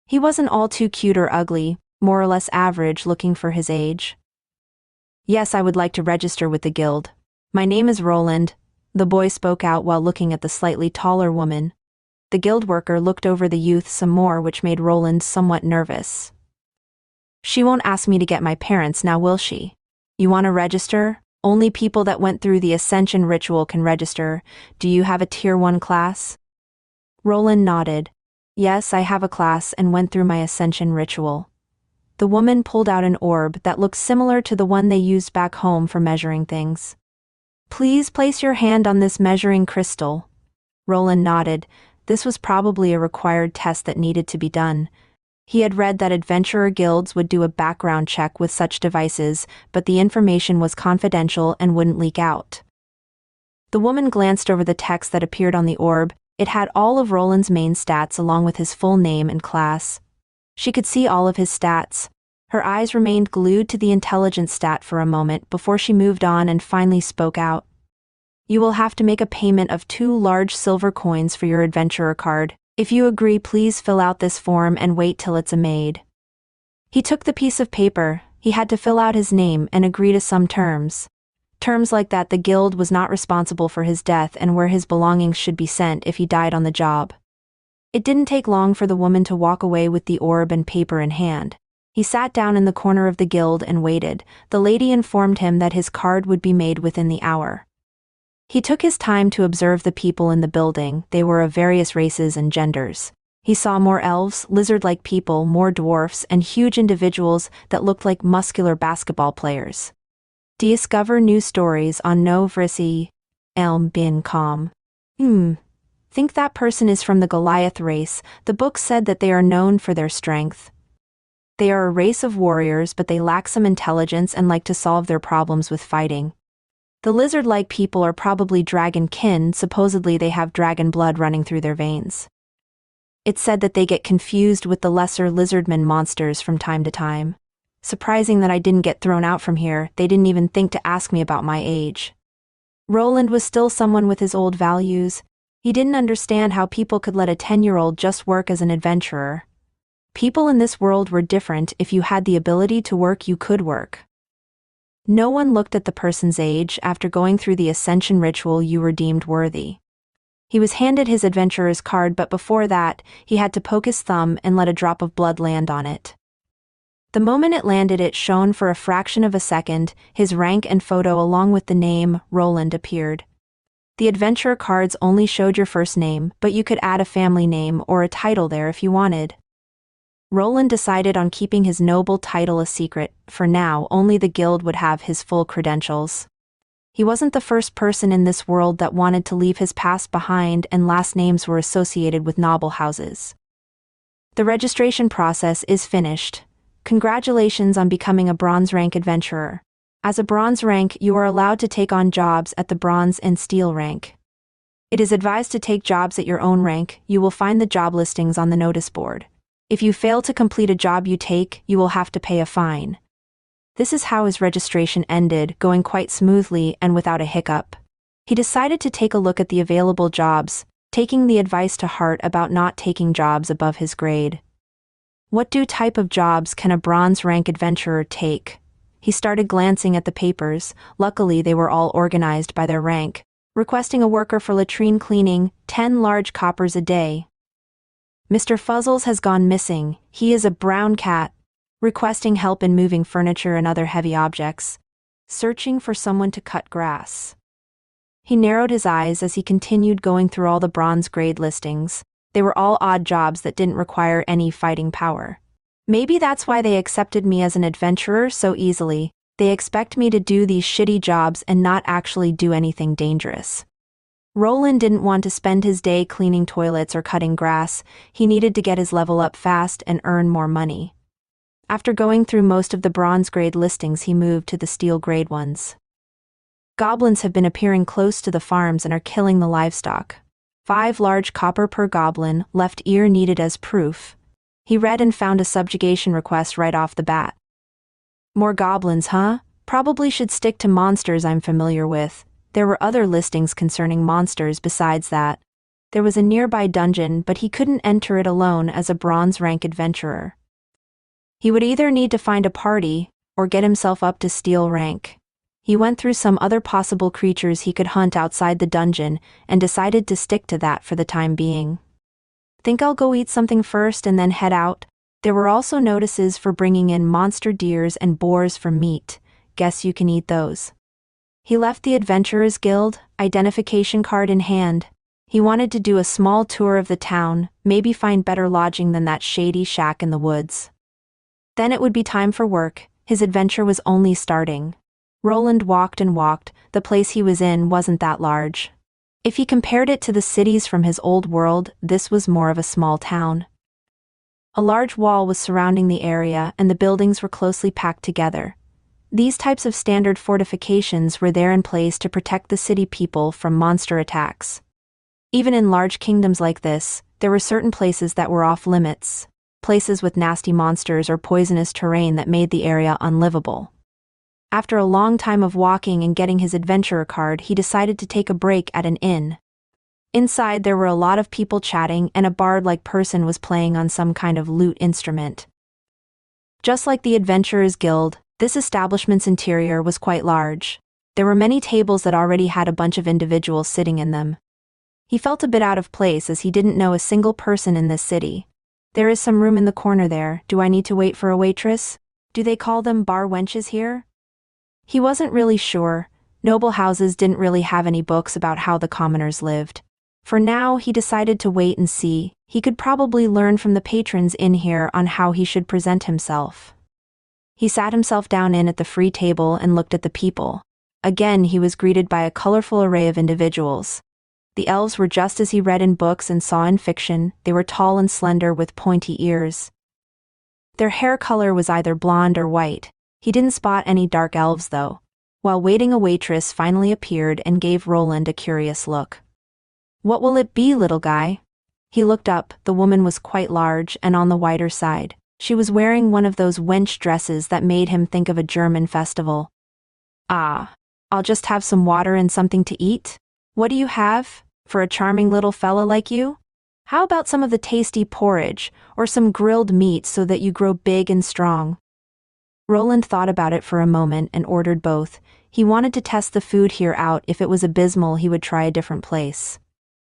Speaker 1: He wasn't all too cute or ugly, more or less average looking for his age. "Yes, I would like to register with the guild. My name is Roland," the boy spoke out while looking at the slightly taller woman. The guild worker looked over the youth some more, which made Roland somewhat nervous. "She won't ask me to get my parents now, will she? You want to register? Only people that went through the ascension ritual can register. Do you have a tier 1 class?" Roland nodded. "Yes, I have a class and went through my ascension ritual." The woman pulled out an orb that looked similar to the one they used back home for measuring things. "Please place your hand on this measuring crystal." Roland nodded. This was probably a required test that needed to be done. He had read that adventurer guilds would do a background check with such devices, but the information was confidential and wouldn't leak out. The woman glanced over the text that appeared on the orb. It had all of Roland's main stats along with his full name and class. She could see all of his stats. Her eyes remained glued to the intelligence stat for a moment before she moved on and finally spoke out. "You will have to make a payment of 2 large silver coins for your adventurer card. If you agree, please fill out this form and wait till it's made." He took the piece of paper. He had to fill out his name and agree to some terms. Terms like that the guild was not responsible for his death and where his belongings should be sent if he died on the job. It didn't take long for the woman to walk away with the orb and paper in hand. He sat down in the corner of the guild and waited. The lady informed him that his card would be made within the hour. He took his time to observe the people in the building. They were of various races and genders. He saw more elves, lizard-like people, more dwarfs, and huge individuals that looked like muscular basketball players. Discover new stories on No Vrisi Elm Bin Com. Think that person is from the Goliath race. The book said that they are known for their strength. They are a race of warriors, but they lack some intelligence and like to solve their problems with fighting. The lizard-like people are probably dragon kin. Supposedly they have dragon blood running through their veins. It said that they get confused with the lesser lizardmen monsters from time to time. Surprising that I didn't get thrown out from here. They didn't even think to ask me about my age. Roland was still someone with his old values. He didn't understand how people could let a 10-year-old just work as an adventurer. People in this world were different. If you had the ability to work, you could work. No one looked at the person's age. After going through the ascension ritual, you were deemed worthy. He was handed his adventurer's card, but before that, he had to poke his thumb and let a drop of blood land on it. The moment it landed, it shone for a fraction of a second. His rank and photo along with the name, Roland, appeared. The adventurer cards only showed your first name, but you could add a family name or a title there if you wanted. Roland decided on keeping his noble title a secret. For now, only the guild would have his full credentials. He wasn't the first person in this world that wanted to leave his past behind, and last names were associated with noble houses. The registration process is finished. Congratulations on becoming a bronze rank adventurer. As a bronze rank, you are allowed to take on jobs at the bronze and steel rank. It is advised to take jobs at your own rank. You will find the job listings on the notice board. If you fail to complete a job you take, you will have to pay a fine. This is how his registration ended, going quite smoothly and without a hiccup. He decided to take a look at the available jobs, taking the advice to heart about not taking jobs above his grade. What type of jobs can a bronze rank adventurer take? He started glancing at the papers. Luckily, they were all organized by their rank. Requesting a worker for latrine cleaning, 10 large coppers a day. Mr. Fuzzles has gone missing. He is a brown cat. Requesting help in moving furniture and other heavy objects. Searching for someone to cut grass. He narrowed his eyes as he continued going through all the bronze grade listings. They were all odd jobs that didn't require any fighting power. Maybe that's why they accepted me as an adventurer so easily. They expect me to do these shitty jobs and not actually do anything dangerous. Roland didn't want to spend his day cleaning toilets or cutting grass. He needed to get his level up fast and earn more money. After going through most of the bronze grade listings, he moved to the steel grade ones. Goblins have been appearing close to the farms and are killing the livestock. 5 large copper per goblin, left ear needed as proof. He read and found a subjugation request right off the bat. More goblins, huh? Probably should stick to monsters I'm familiar with. There were other listings concerning monsters besides that. There was a nearby dungeon, but he couldn't enter it alone as a bronze rank adventurer. He would either need to find a party, or get himself up to steel rank. He went through some other possible creatures he could hunt outside the dungeon, and decided to stick to that for the time being. Think I'll go eat something first and then head out. There were also notices for bringing in monster deers and boars for meat. Guess you can eat those. He left the Adventurers Guild, identification card in hand. He wanted to do a small tour of the town, maybe find better lodging than that shady shack in the woods. Then it would be time for work. His adventure was only starting. Roland walked and walked. The place he was in wasn't that large. If he compared it to the cities from his old world, this was more of a small town. A large wall was surrounding the area, and the buildings were closely packed together. These types of standard fortifications were there in place to protect the city people from monster attacks. Even in large kingdoms like this, there were certain places that were off limits, places with nasty monsters or poisonous terrain that made the area unlivable. After a long time of walking and getting his adventurer card, he decided to take a break at an inn. Inside there were a lot of people chatting, and a bard-like person was playing on some kind of lute instrument. Just like the Adventurers Guild, this establishment's interior was quite large. There were many tables that already had a bunch of individuals sitting in them. He felt a bit out of place as he didn't know a single person in this city. There is some room in the corner there. Do I need to wait for a waitress? Do they call them bar wenches here? He wasn't really sure. Noble houses didn't really have any books about how the commoners lived. For now, he decided to wait and see. He could probably learn from the patrons in here on how he should present himself. He sat himself down at the free table and looked at the people. Again, he was greeted by a colorful array of individuals. The elves were just as he read in books and saw in fiction. They were tall and slender with pointy ears. Their hair color was either blonde or white. He didn't spot any dark elves though. While waiting, a waitress finally appeared and gave Roland a curious look. "What will it be, little guy?" He looked up. The woman was quite large and on the wider side. She was wearing one of those wench dresses that made him think of a German festival. "Ah, I'll just have some water and something to eat. What do you have, for a charming little fella like you? How about some of the tasty porridge, or some grilled meat so that you grow big and strong?" Roland thought about it for a moment and ordered both. He wanted to test the food here out. If it was abysmal, he would try a different place.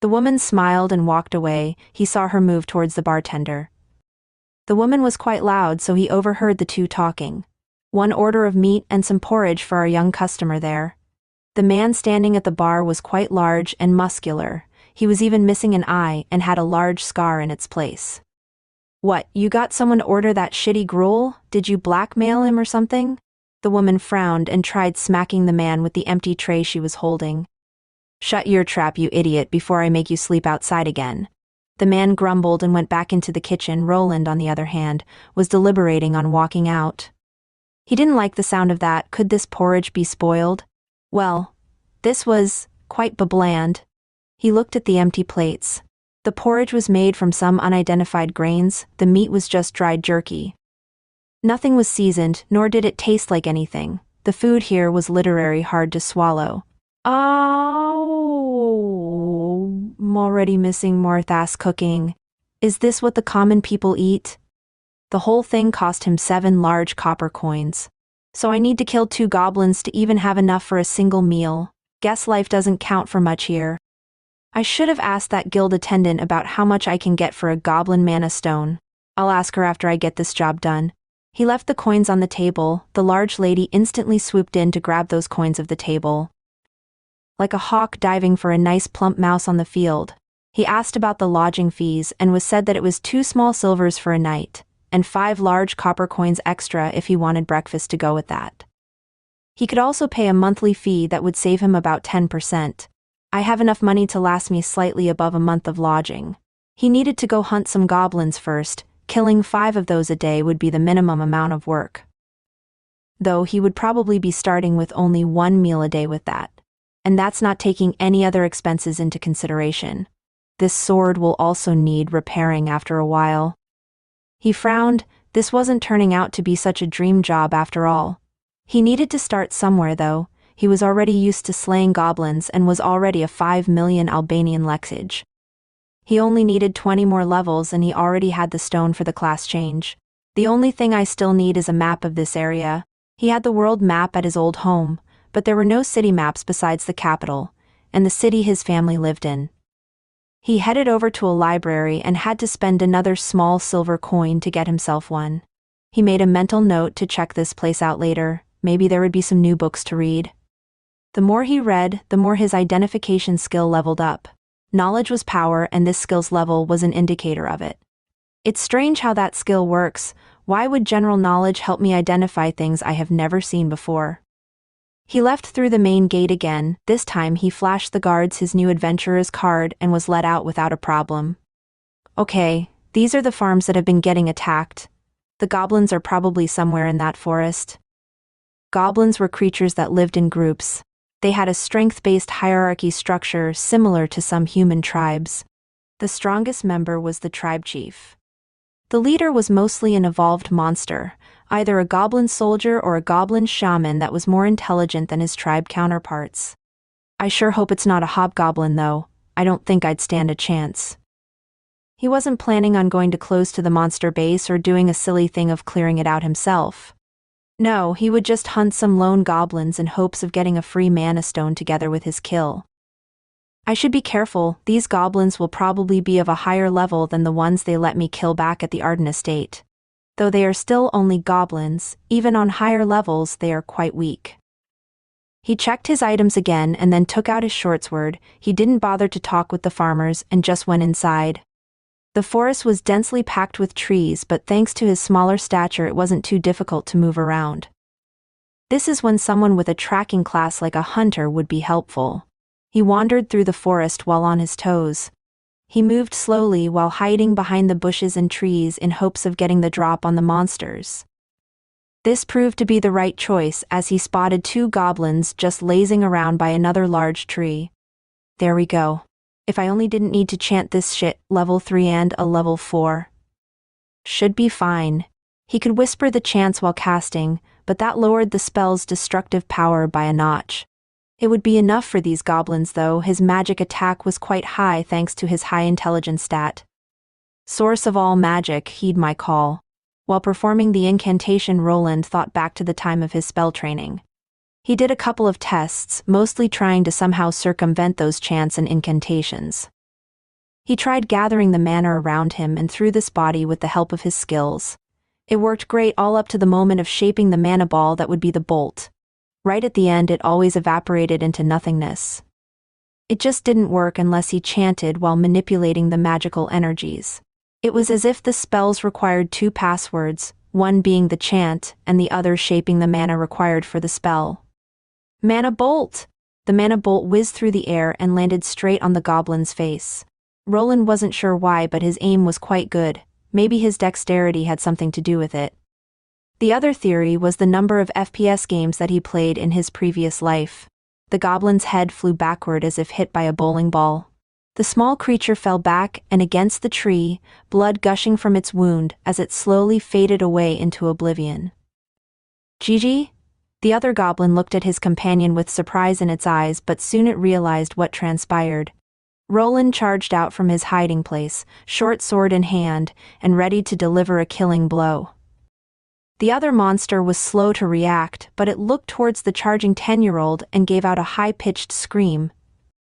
Speaker 1: The woman smiled and walked away. He saw her move towards the bartender. The woman was quite loud, so he overheard the two talking. "One order of meat and some porridge for our young customer there." The man standing at the bar was quite large and muscular. He was even missing an eye and had a large scar in its place. "What, you got someone to order that shitty gruel? Did you blackmail him or something?" The woman frowned and tried smacking the man with the empty tray she was holding. "Shut your trap, you idiot, before I make you sleep outside again." The man grumbled and went back into the kitchen. Roland, on the other hand, was deliberating on walking out. He didn't like the sound of that. Could this porridge be spoiled? Well, this was quite bland. He looked at the empty plates. The porridge was made from some unidentified grains. The meat was just dried jerky. Nothing was seasoned, nor did it taste like anything. The food here was literally hard to swallow. "Oh, I'm already missing Martha's cooking. Is this what the common people eat?" The whole thing cost him 7 large copper coins. "So I need to kill 2 goblins to even have enough for a single meal. Guess life doesn't count for much here. I should have asked that guild attendant about how much I can get for a goblin mana stone. I'll ask her after I get this job done." He left the coins on the table. The large lady instantly swooped in to grab those coins of the table. Like a hawk diving for a nice plump mouse on the field, He asked about the lodging fees and was said that it was 2 small silvers for a night, and 5 large copper coins extra if he wanted breakfast to go with that. He could also pay a monthly fee that would save him about 10%. I have enough money to last me slightly above a month of lodging. He needed to go hunt some goblins first. Killing 5 of those a day would be the minimum amount of work. Though he would probably be starting with only 1 meal a day with that. And that's not taking any other expenses into consideration. This sword will also need repairing after a while. He frowned. This wasn't turning out to be such a dream job after all. He needed to start somewhere though. He was already used to slaying goblins and was already a 5 million Albanian lexage. He only needed 20 more levels and he already had the stone for the class change. The only thing I still need is a map of this area. He had the world map at his old home, but there were no city maps besides the capital, and the city his family lived in. He headed over to a library and had to spend another small silver coin to get himself one. He made a mental note to check this place out later. Maybe there would be some new books to read. The more he read, the more his identification skill leveled up. Knowledge was power and this skill's level was an indicator of it. It's strange how that skill works. Why would general knowledge help me identify things I have never seen before? He left through the main gate again. This time he flashed the guards his new adventurer's card and was let out without a problem. Okay, these are the farms that have been getting attacked. The goblins are probably somewhere in that forest. Goblins were creatures that lived in groups. They had a strength-based hierarchy structure similar to some human tribes. The strongest member was the tribe chief. The leader was mostly an evolved monster, either a goblin soldier or a goblin shaman that was more intelligent than his tribe counterparts. I sure hope it's not a hobgoblin though. I don't think I'd stand a chance. He wasn't planning on going too close to the monster base or doing a silly thing of clearing it out himself. No, he would just hunt some lone goblins in hopes of getting a free mana stone together with his kill. I should be careful. These goblins will probably be of a higher level than the ones they let me kill back at the Arden estate. Though they are still only goblins, even on higher levels they are quite weak. He checked his items again and then took out his shortsword. He didn't bother to talk with the farmers and just went inside. The forest was densely packed with trees, but thanks to his smaller stature it wasn't too difficult to move around. This is when someone with a tracking class like a hunter would be helpful. He wandered through the forest while on his toes. He moved slowly while hiding behind the bushes and trees in hopes of getting the drop on the monsters. This proved to be the right choice as he spotted 2 goblins just lazing around by another large tree. There we go. If I only didn't need to chant this shit, level 3 and a level 4. Should be fine. He could whisper the chants while casting, but that lowered the spell's destructive power by a notch. It would be enough for these goblins though. His magic attack was quite high thanks to his high intelligence stat. Source of all magic, heed my call. While performing the incantation, Roland thought back to the time of his spell training. He did a couple of tests, mostly trying to somehow circumvent those chants and incantations. He tried gathering the mana around him and through this body with the help of his skills. It worked great all up to the moment of shaping the mana ball that would be the bolt. Right at the end it always evaporated into nothingness. It just didn't work unless he chanted while manipulating the magical energies. It was as if the spells required 2 passwords, one being the chant and the other shaping the mana required for the spell. Mana bolt! The mana bolt whizzed through the air and landed straight on the goblin's face. Roland wasn't sure why, but his aim was quite good. Maybe his dexterity had something to do with it. The other theory was the number of FPS games that he played in his previous life. The goblin's head flew backward as if hit by a bowling ball. The small creature fell back and against the tree, blood gushing from its wound as it slowly faded away into oblivion. GG? The other goblin looked at his companion with surprise in its eyes, but soon it realized what transpired. Roland charged out from his hiding place, short sword in hand, and ready to deliver a killing blow. The other monster was slow to react, but it looked towards the charging 10-year-old and gave out a high-pitched scream.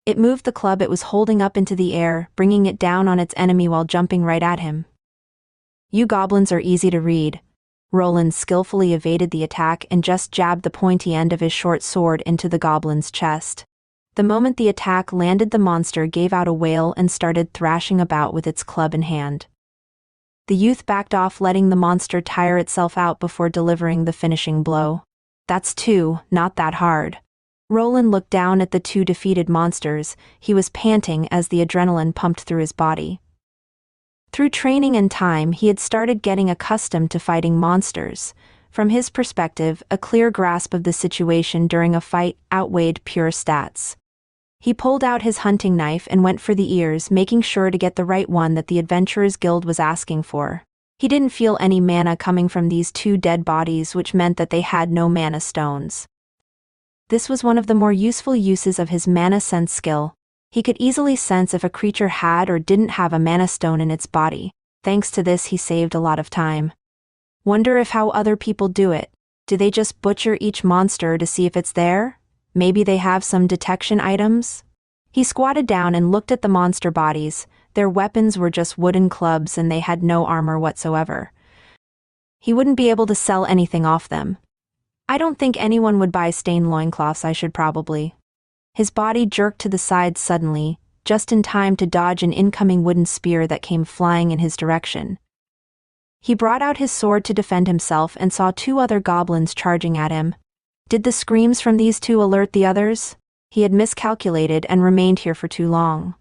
Speaker 1: It moved the club it was holding up into the air, bringing it down on its enemy while jumping right at him. You goblins are easy to read. Roland skillfully evaded the attack and just jabbed the pointy end of his short sword into the goblin's chest. The moment the attack landed, the monster gave out a wail and started thrashing about with its club in hand. The youth backed off, letting the monster tire itself out before delivering the finishing blow. "That's two, not that hard." Roland looked down at the two defeated monsters. He was panting as the adrenaline pumped through his body. Through training and time, he had started getting accustomed to fighting monsters. From his perspective, a clear grasp of the situation during a fight outweighed pure stats. He pulled out his hunting knife and went for the ears, making sure to get the right one that the Adventurers Guild was asking for. He didn't feel any mana coming from these two dead bodies, which meant that they had no mana stones. This was one of the more useful uses of his mana sense skill. He could easily sense if a creature had or didn't have a mana stone in its body. Thanks to this, he saved a lot of time. Wonder if how other people do it. Do they just butcher each monster to see if it's there? Maybe they have some detection items? He squatted down and looked at the monster bodies. Their weapons were just wooden clubs and they had no armor whatsoever. He wouldn't be able to sell anything off them. I don't think anyone would buy stained loincloths. I should probably. His body jerked to the side suddenly, just in time to dodge an incoming wooden spear that came flying in his direction. He brought out his sword to defend himself and saw two other goblins charging at him. Did the screams from these two alert the others? He had miscalculated and remained here for too long.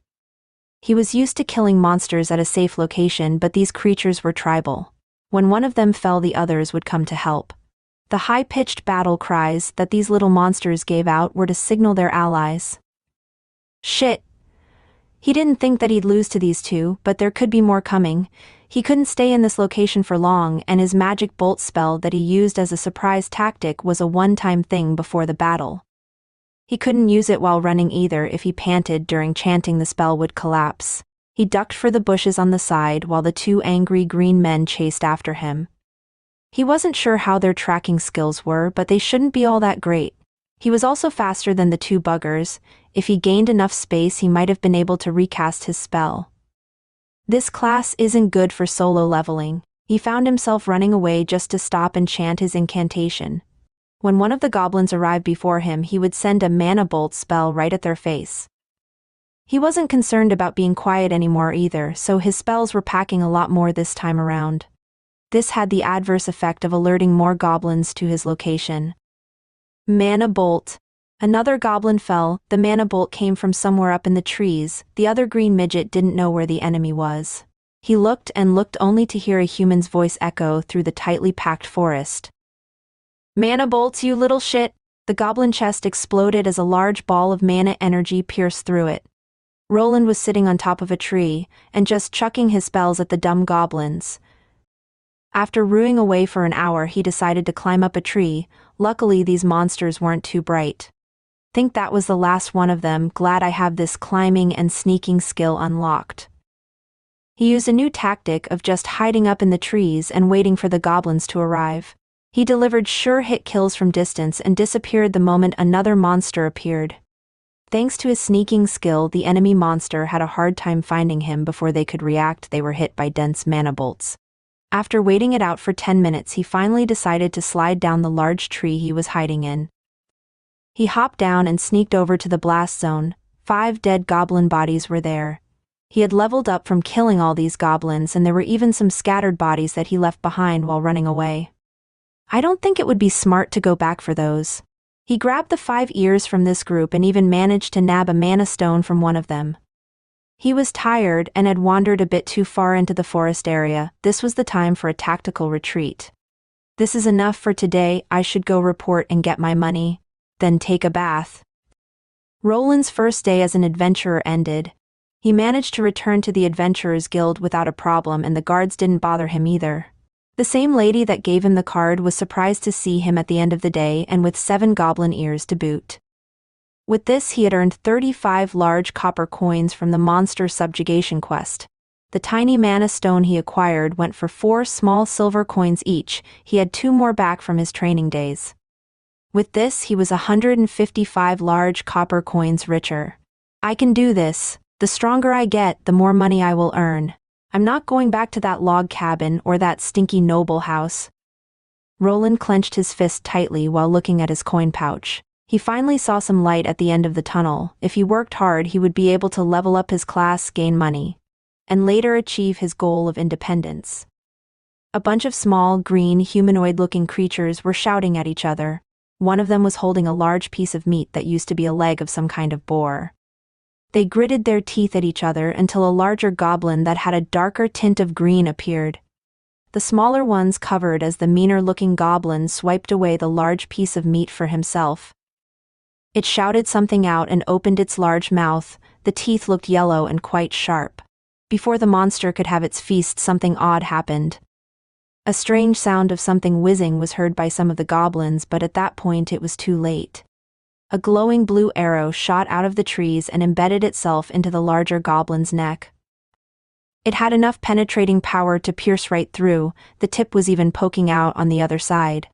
Speaker 1: He was used to killing monsters at a safe location, but these creatures were tribal. When one of them fell, the others would come to help. The high-pitched battle cries that these little monsters gave out were to signal their allies. Shit! He didn't think that he'd lose to these two, but there could be more coming. He couldn't stay in this location for long, and his magic bolt spell that he used as a surprise tactic was a one-time thing before the battle. He couldn't use it while running either. If he panted during chanting, the spell would collapse. He ducked for the bushes on the side while the two angry green men chased after him. He wasn't sure how their tracking skills were, but they shouldn't be all that great. He was also faster than the two buggers. If he gained enough space, he might have been able to recast his spell. This class isn't good for solo leveling. He found himself running away just to stop and chant his incantation. When one of the goblins arrived before him, he would send a mana bolt spell right at their face. He wasn't concerned about being quiet anymore either, so his spells were packing a lot more this time around. This had the adverse effect of alerting more goblins to his location. Mana bolt. Another goblin fell. The mana bolt came from somewhere up in the trees. The other green midget didn't know where the enemy was. He looked and looked only to hear a human's voice echo through the tightly packed forest. Mana bolts, you little shit! The goblin chest exploded as a large ball of mana energy pierced through it. Roland was sitting on top of a tree, and just chucking his spells at the dumb goblins. After ruing away for an hour, he decided to climb up a tree. Luckily, these monsters weren't too bright. Think that was the last one of them. Glad I have this climbing and sneaking skill unlocked. He used a new tactic of just hiding up in the trees and waiting for the goblins to arrive. He delivered sure hit kills from distance and disappeared the moment another monster appeared. Thanks to his sneaking skill, the enemy monster had a hard time finding him before they could react. They were hit by dense mana bolts. After waiting it out for 10 minutes, he finally decided to slide down the large tree he was hiding in. He hopped down and sneaked over to the blast zone. 5 dead goblin bodies were there. He had leveled up from killing all these goblins, and there were even some scattered bodies that he left behind while running away. I don't think it would be smart to go back for those. He grabbed the 5 ears from this group and even managed to nab a mana stone from one of them. He was tired and had wandered a bit too far into the forest area. This was the time for a tactical retreat. This is enough for today. I should go report and get my money, then take a bath. Roland's first day as an adventurer ended. He managed to return to the Adventurers Guild without a problem, and the guards didn't bother him either. The same lady that gave him the card was surprised to see him at the end of the day, and with 7 goblin ears to boot. With this, he had earned 35 large copper coins from the monster subjugation quest. The tiny mana stone he acquired went for 4 small silver coins each. He had 2 more back from his training days. With this, he was 155 large copper coins richer. I can do this. The stronger I get, the more money I will earn. I'm not going back to that log cabin or that stinky noble house. Roland clenched his fist tightly while looking at his coin pouch. He finally saw some light at the end of the tunnel. If he worked hard, he would be able to level up his class, gain money, and later achieve his goal of independence. A bunch of small, green, humanoid-looking creatures were shouting at each other. One of them was holding a large piece of meat that used to be a leg of some kind of boar. They gritted their teeth at each other until a larger goblin that had a darker tint of green appeared. The smaller ones covered as the meaner-looking goblin swiped away the large piece of meat for himself. It shouted something out and opened its large mouth. The teeth looked yellow and quite sharp. Before the monster could have its feast, something odd happened. A strange sound of something whizzing was heard by some of the goblins, but at that point it was too late. A glowing blue arrow shot out of the trees and embedded itself into the larger goblin's neck. It had enough penetrating power to pierce right through. The tip was even poking out on the other side.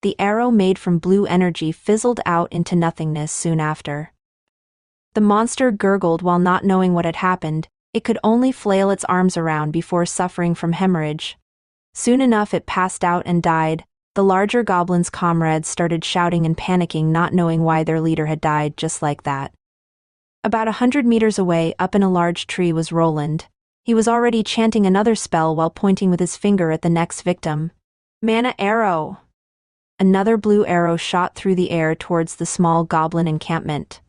Speaker 1: The arrow, made from blue energy, fizzled out into nothingness soon after. The monster gurgled while not knowing what had happened. It could only flail its arms around before suffering from hemorrhage. Soon enough it passed out and died. The larger goblin's comrades started shouting and panicking, not knowing why their leader had died just like that. About 100 meters away, up in a large tree, was Roland. He was already chanting another spell while pointing with his finger at the next victim. Mana arrow! Another blue arrow shot through the air towards the small goblin encampment.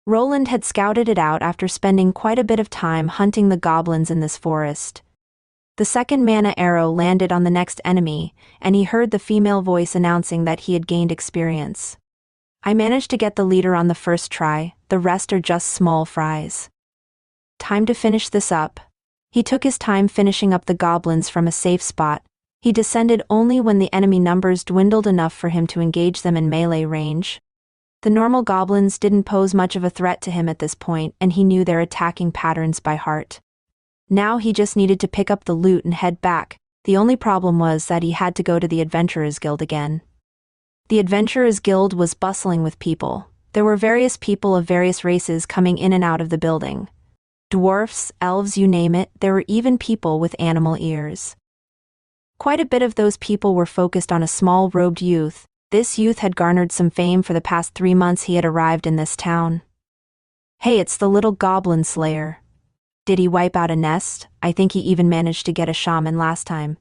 Speaker 1: Roland had scouted it out after spending quite a bit of time hunting the goblins in this forest. The second mana arrow landed on the next enemy, and he heard the female voice announcing that he had gained experience. I managed to get the leader on the first try, the rest are just small fries. Time to finish this up. He took his time finishing up the goblins from a safe spot. He descended only when the enemy numbers dwindled enough for him to engage them in melee range. The normal goblins didn't pose much of a threat to him at this point, and he knew their attacking patterns by heart. Now he just needed to pick up the loot and head back. The only problem was that he had to go to the Adventurers Guild again. The Adventurers Guild was bustling with people. There were various people of various races coming in and out of the building. Dwarfs, elves, you name it. There were even people with animal ears. Quite a bit of those people were focused on a small robed youth. This youth had garnered some fame for the past 3 months he had arrived in this town. Hey, it's the little goblin slayer. Did he wipe out a nest? I think he even managed to get a shaman last time.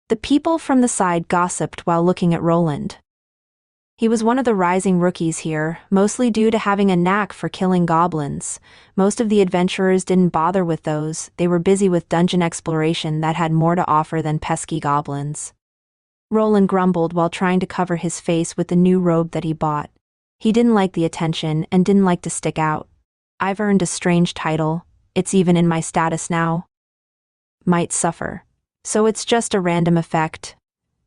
Speaker 1: The people from the side gossiped while looking at Roland. He was one of the rising rookies here, mostly due to having a knack for killing goblins. Most of the adventurers didn't bother with those, they were busy with dungeon exploration that had more to offer than pesky goblins. Roland grumbled while trying to cover his face with the new robe that he bought. He didn't like the attention and didn't like to stick out. I've earned a strange title. It's even in my status now. Might suffer. So it's just a random effect.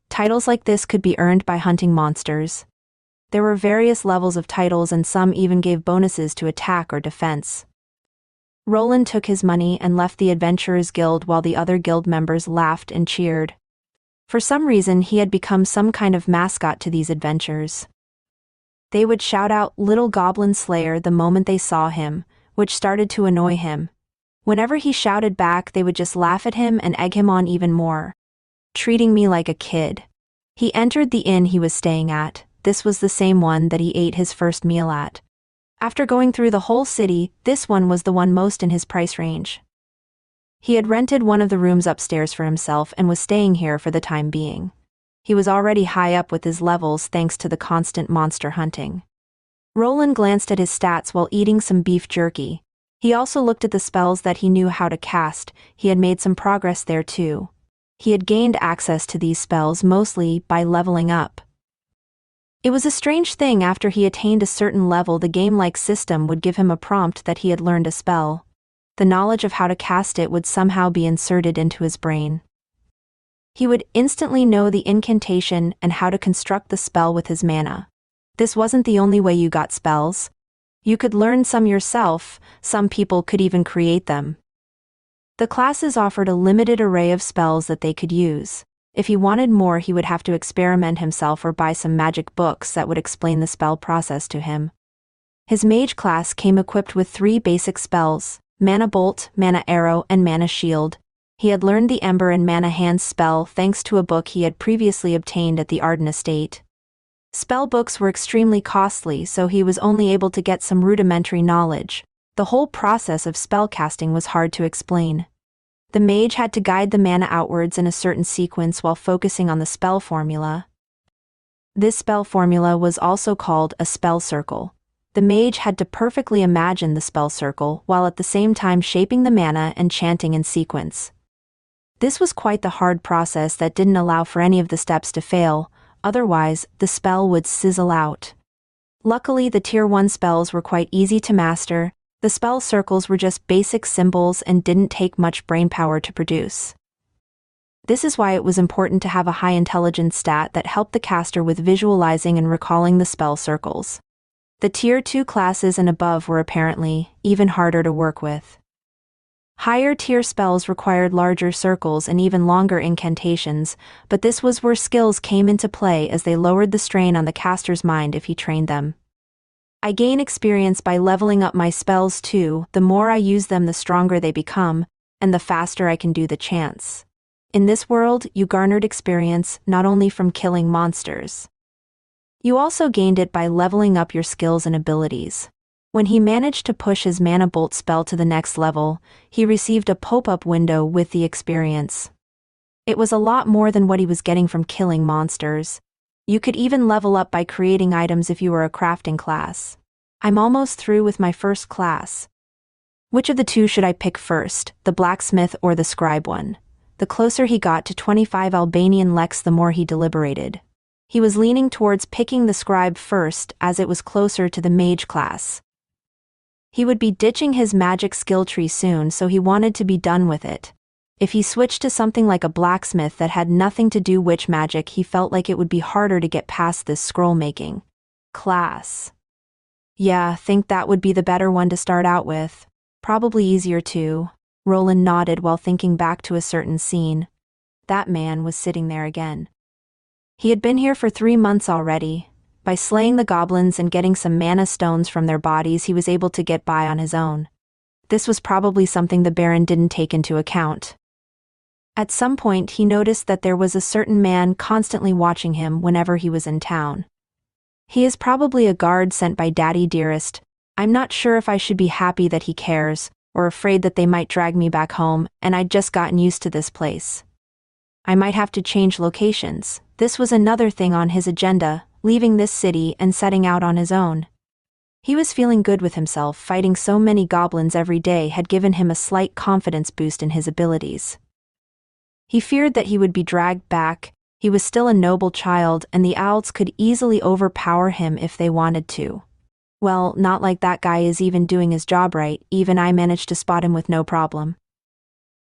Speaker 1: Titles like this could be earned by hunting monsters. There were various levels of titles and some even gave bonuses to attack or defense. Roland took his money and left the Adventurers Guild while the other guild members laughed and cheered. For some reason he had become some kind of mascot to these adventures. They would shout out "Little Goblin Slayer" the moment they saw him, which started to annoy him. Whenever he shouted back, they would just laugh at him and egg him on even more. Treating me like a kid. He entered the inn he was staying at. This was the same one that he ate his first meal at. After going through the whole city, this one was the one most in his price range. He had rented one of the rooms upstairs for himself and was staying here for the time being. He was already high up with his levels thanks to the constant monster hunting. Roland glanced at his stats while eating some beef jerky. He also looked at the spells that he knew how to cast. He had made some progress there too. He had gained access to these spells mostly by leveling up. It was a strange thing, after he attained a certain level the game-like system would give him a prompt that he had learned a spell. The knowledge of how to cast it would somehow be inserted into his brain. He would instantly know the incantation and how to construct the spell with his mana. This wasn't the only way you got spells. You could learn some yourself, some people could even create them. The classes offered a limited array of spells that they could use. If he wanted more, he would have to experiment himself or buy some magic books that would explain the spell process to him. His mage class came equipped with 3 basic spells: Mana Bolt, Mana Arrow, and Mana Shield. He had learned the Ember and Mana Hand spell thanks to a book he had previously obtained at the Arden Estate. Spell books were extremely costly, so he was only able to get some rudimentary knowledge. The whole process of spellcasting was hard to explain. The mage had to guide the mana outwards in a certain sequence while focusing on the spell formula. This spell formula was also called a spell circle. The mage had to perfectly imagine the spell circle while at the same time shaping the mana and chanting in sequence. This was quite the hard process that didn't allow for any of the steps to fail, otherwise the spell would sizzle out. Luckily, the Tier 1 spells were quite easy to master. The spell circles were just basic symbols and didn't take much brainpower to produce. This is why it was important to have a high intelligence stat that helped the caster with visualizing and recalling the spell circles. The Tier 2 classes and above were apparently even harder to work with. Higher tier spells required larger circles and even longer incantations, but this was where skills came into play as they lowered the strain on the caster's mind if he trained them. I gain experience by leveling up my spells too. The more I use them, the stronger they become, and the faster I can do the chants. In this world, you garnered experience not only from killing monsters. You also gained it by leveling up your skills and abilities. When he managed to push his Mana Bolt spell to the next level, he received a pop-up window with the experience. It was a lot more than what he was getting from killing monsters. You could even level up by creating items if you were a crafting class. I'm almost through with my first class. Which of the two should I pick first, the blacksmith or the scribe one? The closer he got to 25 Albanian leks, the more he deliberated. He was leaning towards picking the scribe first as it was closer to the mage class. He would be ditching his magic skill tree soon, so he wanted to be done with it. If he switched to something like a blacksmith that had nothing to do witch magic, he felt like it would be harder to get past this scroll-making class. Yeah, think that would be the better one to start out with. Probably easier too. Roland nodded while thinking back to a certain scene. That man was sitting there again. He had been here for 3 months already. By slaying the goblins and getting some mana stones from their bodies, he was able to get by on his own. This was probably something the Baron didn't take into account. At some point, he noticed that there was a certain man constantly watching him whenever he was in town. He is probably a guard sent by Daddy Dearest. I'm not sure if I should be happy that he cares, or afraid that they might drag me back home, and I'd just gotten used to this place. I might have to change locations. This was another thing on his agenda, leaving this city and setting out on his own. He was feeling good with himself. Fighting so many goblins every day had given him a slight confidence boost in his abilities. He feared that he would be dragged back. He was still a noble child, and the owls could easily overpower him if they wanted to. Well, not like that guy is even doing his job right. Even I managed to spot him with no problem.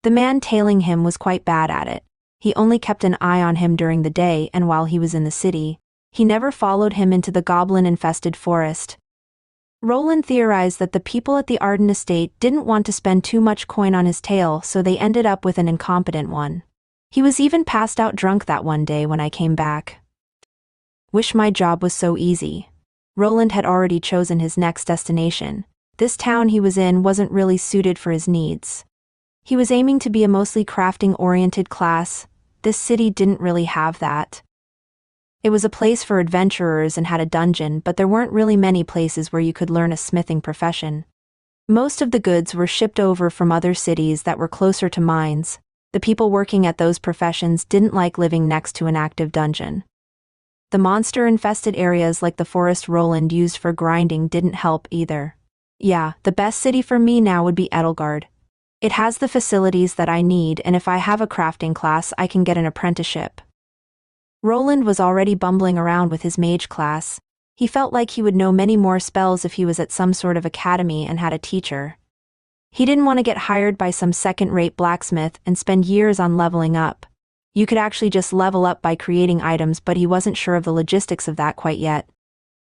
Speaker 1: The man tailing him was quite bad at it. He only kept an eye on him during the day, and while he was in the city, he never followed him into the goblin-infested forest. Roland theorized that the people at the Arden estate didn't want to spend too much coin on his tail, so they ended up with an incompetent one. He was even passed out drunk that one day when I came back. Wish my job was so easy. Roland had already chosen his next destination. This town he was in wasn't really suited for his needs. He was aiming to be a mostly crafting-oriented class. This city didn't really have that. It was a place for adventurers and had a dungeon, but there weren't really many places where you could learn a smithing profession. Most of the goods were shipped over from other cities that were closer to mines. The people working at those professions didn't like living next to an active dungeon. The monster-infested areas like the forest Roland used for grinding didn't help either. Yeah, the best city for me now would be Edelgard. It has the facilities that I need, and if I have a crafting class, I can get an apprenticeship. Roland was already bumbling around with his mage class. He felt like he would know many more spells if he was at some sort of academy and had a teacher. He didn't want to get hired by some second-rate blacksmith and spend years on leveling up. You could actually just level up by creating items, but he wasn't sure of the logistics of that quite yet.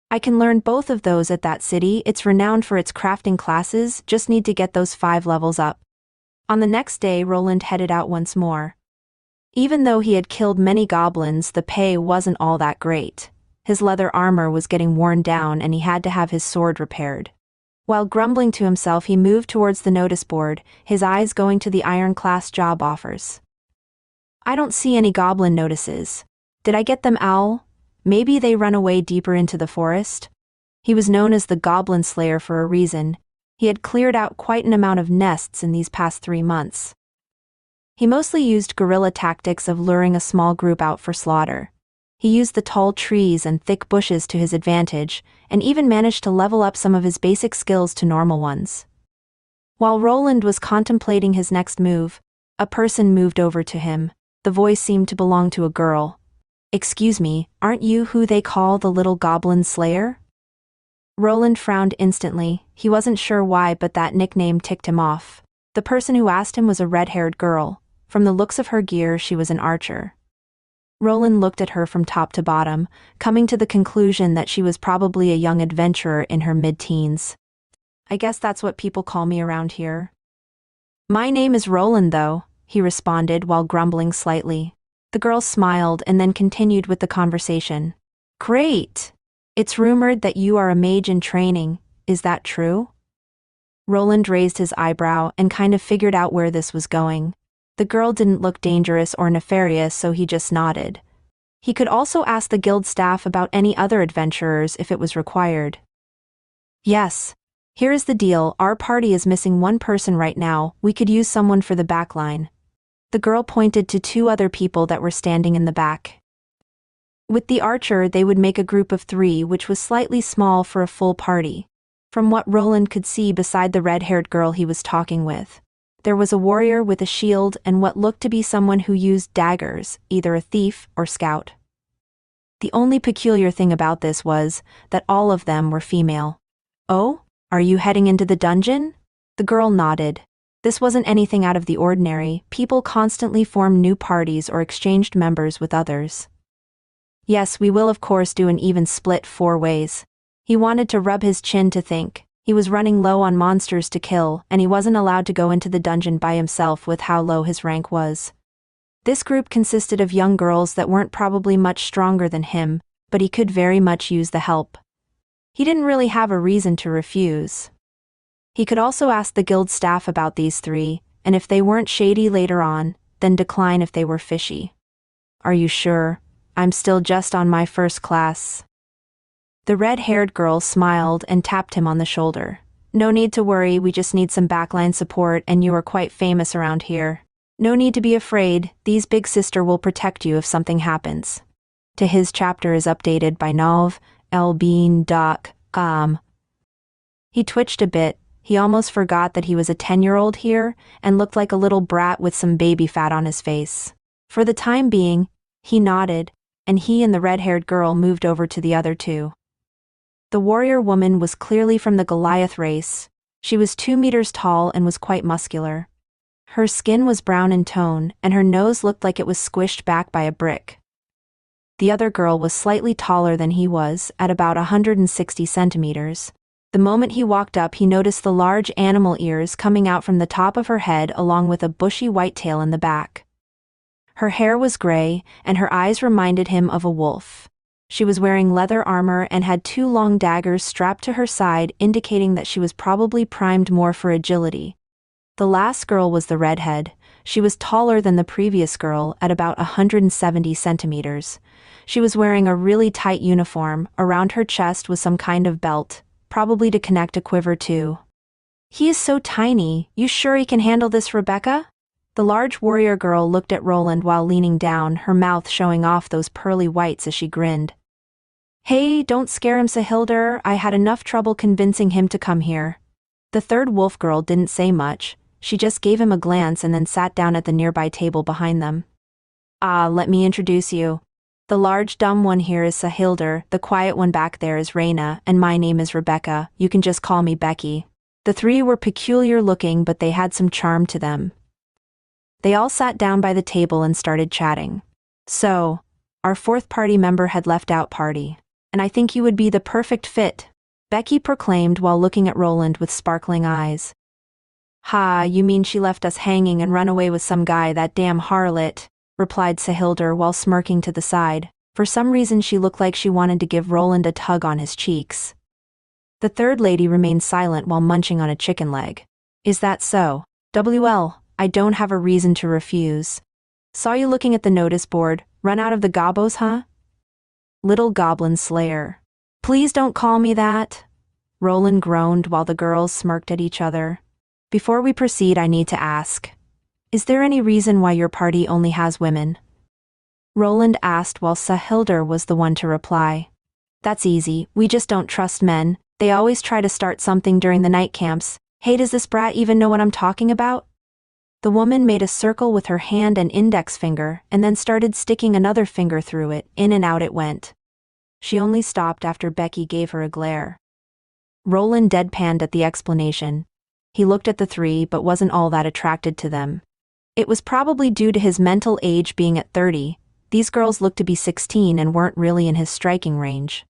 Speaker 1: I can learn both of those at that city. It's renowned for its crafting classes, just need to get those 5 levels up. On the next day, Roland headed out once more. Even though he had killed many goblins, the pay wasn't all that great. His leather armor was getting worn down and he had to have his sword repaired. While grumbling to himself, he moved towards the notice board, his eyes going to the iron-class job offers. I don't see any goblin notices. Did I get them, owl? Maybe they run away deeper into the forest? He was known as the Goblin Slayer for a reason. He had cleared out quite an amount of nests in these past 3 months. He mostly used guerrilla tactics of luring a small group out for slaughter. He used the tall trees and thick bushes to his advantage, and even managed to level up some of his basic skills to normal ones. While Roland was contemplating his next move, a person moved over to him. The voice seemed to belong to a girl. "Excuse me, aren't you who they call the little Goblin Slayer?" Roland frowned instantly. He wasn't sure why, but that nickname ticked him off. The person who asked him was a red-haired girl. From the looks of her gear, she was an archer. Roland looked at her from top to bottom, coming to the conclusion that she was probably a young adventurer in her mid-teens. "I guess that's what people call me around here." "My name is Roland, though," he responded while grumbling slightly. The girl smiled and then continued with the conversation. "Great! It's rumored that you are a mage in training, is that true?" Roland raised his eyebrow and kind of figured out where this was going. The girl didn't look dangerous or nefarious, so he just nodded. He could also ask the guild staff about any other adventurers if it was required. "Yes. Here is the deal, our party is missing one person right now, we could use someone for the back line." The girl pointed to 2 other people that were standing in the back. With the archer, they would make a group of 3, which was slightly small for a full party. From what Roland could see beside the red-haired girl he was talking with, there was a warrior with a shield and what looked to be someone who used daggers, either a thief or scout. The only peculiar thing about this was that all of them were female. "Oh, are you heading into the dungeon?" The girl nodded. This wasn't anything out of the ordinary. People constantly formed new parties or exchanged members with others. "Yes, we will of course do an even split 4 ways. He wanted to rub his chin to think. He was running low on monsters to kill, and he wasn't allowed to go into the dungeon by himself with how low his rank was. This group consisted of young girls that weren't probably much stronger than him, but he could very much use the help. He didn't really have a reason to refuse. He could also ask the guild staff about these 3, and if they weren't shady later on, then decline if they were fishy. "Are you sure? I'm still just on my first class." The red-haired girl smiled and tapped him on the shoulder. "No need to worry, we just need some backline support and you are quite famous around here. No need to be afraid, these Big Sister will protect you if something happens." To his chapter is updated by nov.lbean.com. He twitched a bit. He almost forgot that he was a 10-year-old here and looked like a little brat with some baby fat on his face. For the time being, he nodded, and he and the red-haired girl moved over to the other 2. The warrior woman was clearly from the Goliath race. She was 2 meters tall and was quite muscular. Her skin was brown in tone, and her nose looked like it was squished back by a brick. The other girl was slightly taller than he was, at about 160 centimeters. The moment he walked up, he noticed the large animal ears coming out from the top of her head along with a bushy white tail in the back. Her hair was gray, and her eyes reminded him of a wolf. She was wearing leather armor and had 2 long daggers strapped to her side, indicating that she was probably primed more for agility. The last girl was the redhead. She was taller than the previous girl at about 170 centimeters. She was wearing a really tight uniform. Around her chest was some kind of belt, probably to connect a quiver to. "He is so tiny, you sure he can handle this, Rebecca?" The large warrior girl looked at Roland while leaning down, her mouth showing off those pearly whites as she grinned. "Hey, don't scare him, Sahilder, I had enough trouble convincing him to come here." The third wolf girl didn't say much, she just gave him a glance and then sat down at the nearby table behind them. Let me introduce you. The large dumb one here is Sahilder, the quiet one back there is Reina, and my name is Rebecca, you can just call me Becky." The 3 were peculiar looking, but they had some charm to them. They all sat down by the table and started chatting. "So, our 4th party member had left out party, and I think you would be the perfect fit," Becky proclaimed while looking at Roland with sparkling eyes. "Ha, you mean she left us hanging and run away with some guy, that damn harlot," replied Sahilder while smirking to the side. For some reason she looked like she wanted to give Roland a tug on his cheeks. The 3rd lady remained silent while munching on a chicken leg. "Is that so? Well, I don't have a reason to refuse. Saw you looking at the notice board, run out of the gobos, huh?" Little goblin slayer. Please don't call me that. Roland groaned while the girls smirked at each other. Before we proceed, I need to ask. Is there any reason why your party only has women? Roland asked while Sahilder was the one to reply. That's easy, we just don't trust men. They always try to start something during the night camps. Hey, does this brat even know what I'm talking about? The woman made a circle with her hand and index finger and then started sticking another finger through it. In and out it went. She only stopped after Becky gave her a glare. Roland deadpanned at the explanation. He looked at the three but wasn't all that attracted to them. It was probably due to his mental age being at 30. These girls looked to be 16 and weren't really in his striking range.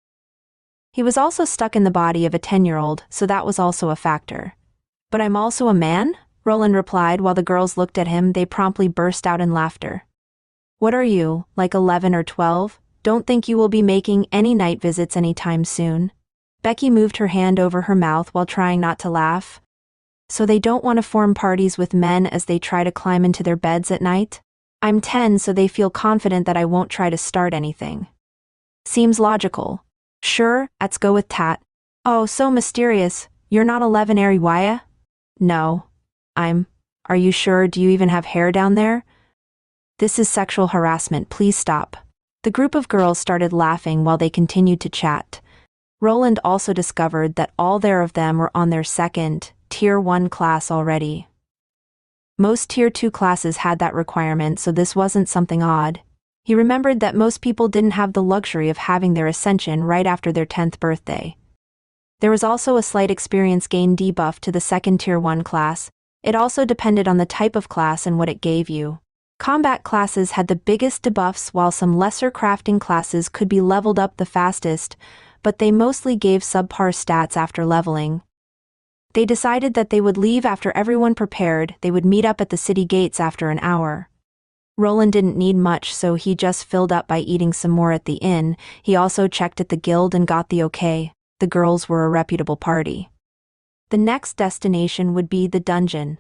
Speaker 1: He was also stuck in the body of a 10-year-old, so that was also a factor. But I'm also a man? Roland replied while the girls looked at him. They promptly burst out in laughter. What are you, like 11 or 12? Don't think you will be making any night visits anytime soon. Becky moved her hand over her mouth while trying not to laugh. So they don't want to form parties with men as they try to climb into their beds at night? I'm 10, so they feel confident that I won't try to start anything. Seems logical. Sure, let's go with Tat. Oh, so mysterious. You're not 11, Ariwaya? No. Are you sure? Do you even have hair down there? This is sexual harassment, please stop. The group of girls started laughing while they continued to chat. Roland also discovered that all of them were on their second, Tier 1 class already. Most Tier 2 classes had that requirement, so this wasn't something odd. He remembered that most people didn't have the luxury of having their ascension right after their 10th birthday. There was also a slight experience gain debuff to the second Tier 1 class. It also depended on the type of class and what it gave you. Combat classes had the biggest debuffs while some lesser crafting classes could be leveled up the fastest, but they mostly gave subpar stats after leveling. They decided that they would leave after everyone prepared. They would meet up at the city gates after an hour. Roland didn't need much, so he just filled up by eating some more at the inn. He also checked at the guild and got the okay. The girls were a reputable party. The next destination would be the dungeon.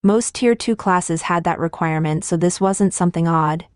Speaker 1: Most Tier 2 classes had that requirement, so this wasn't something odd.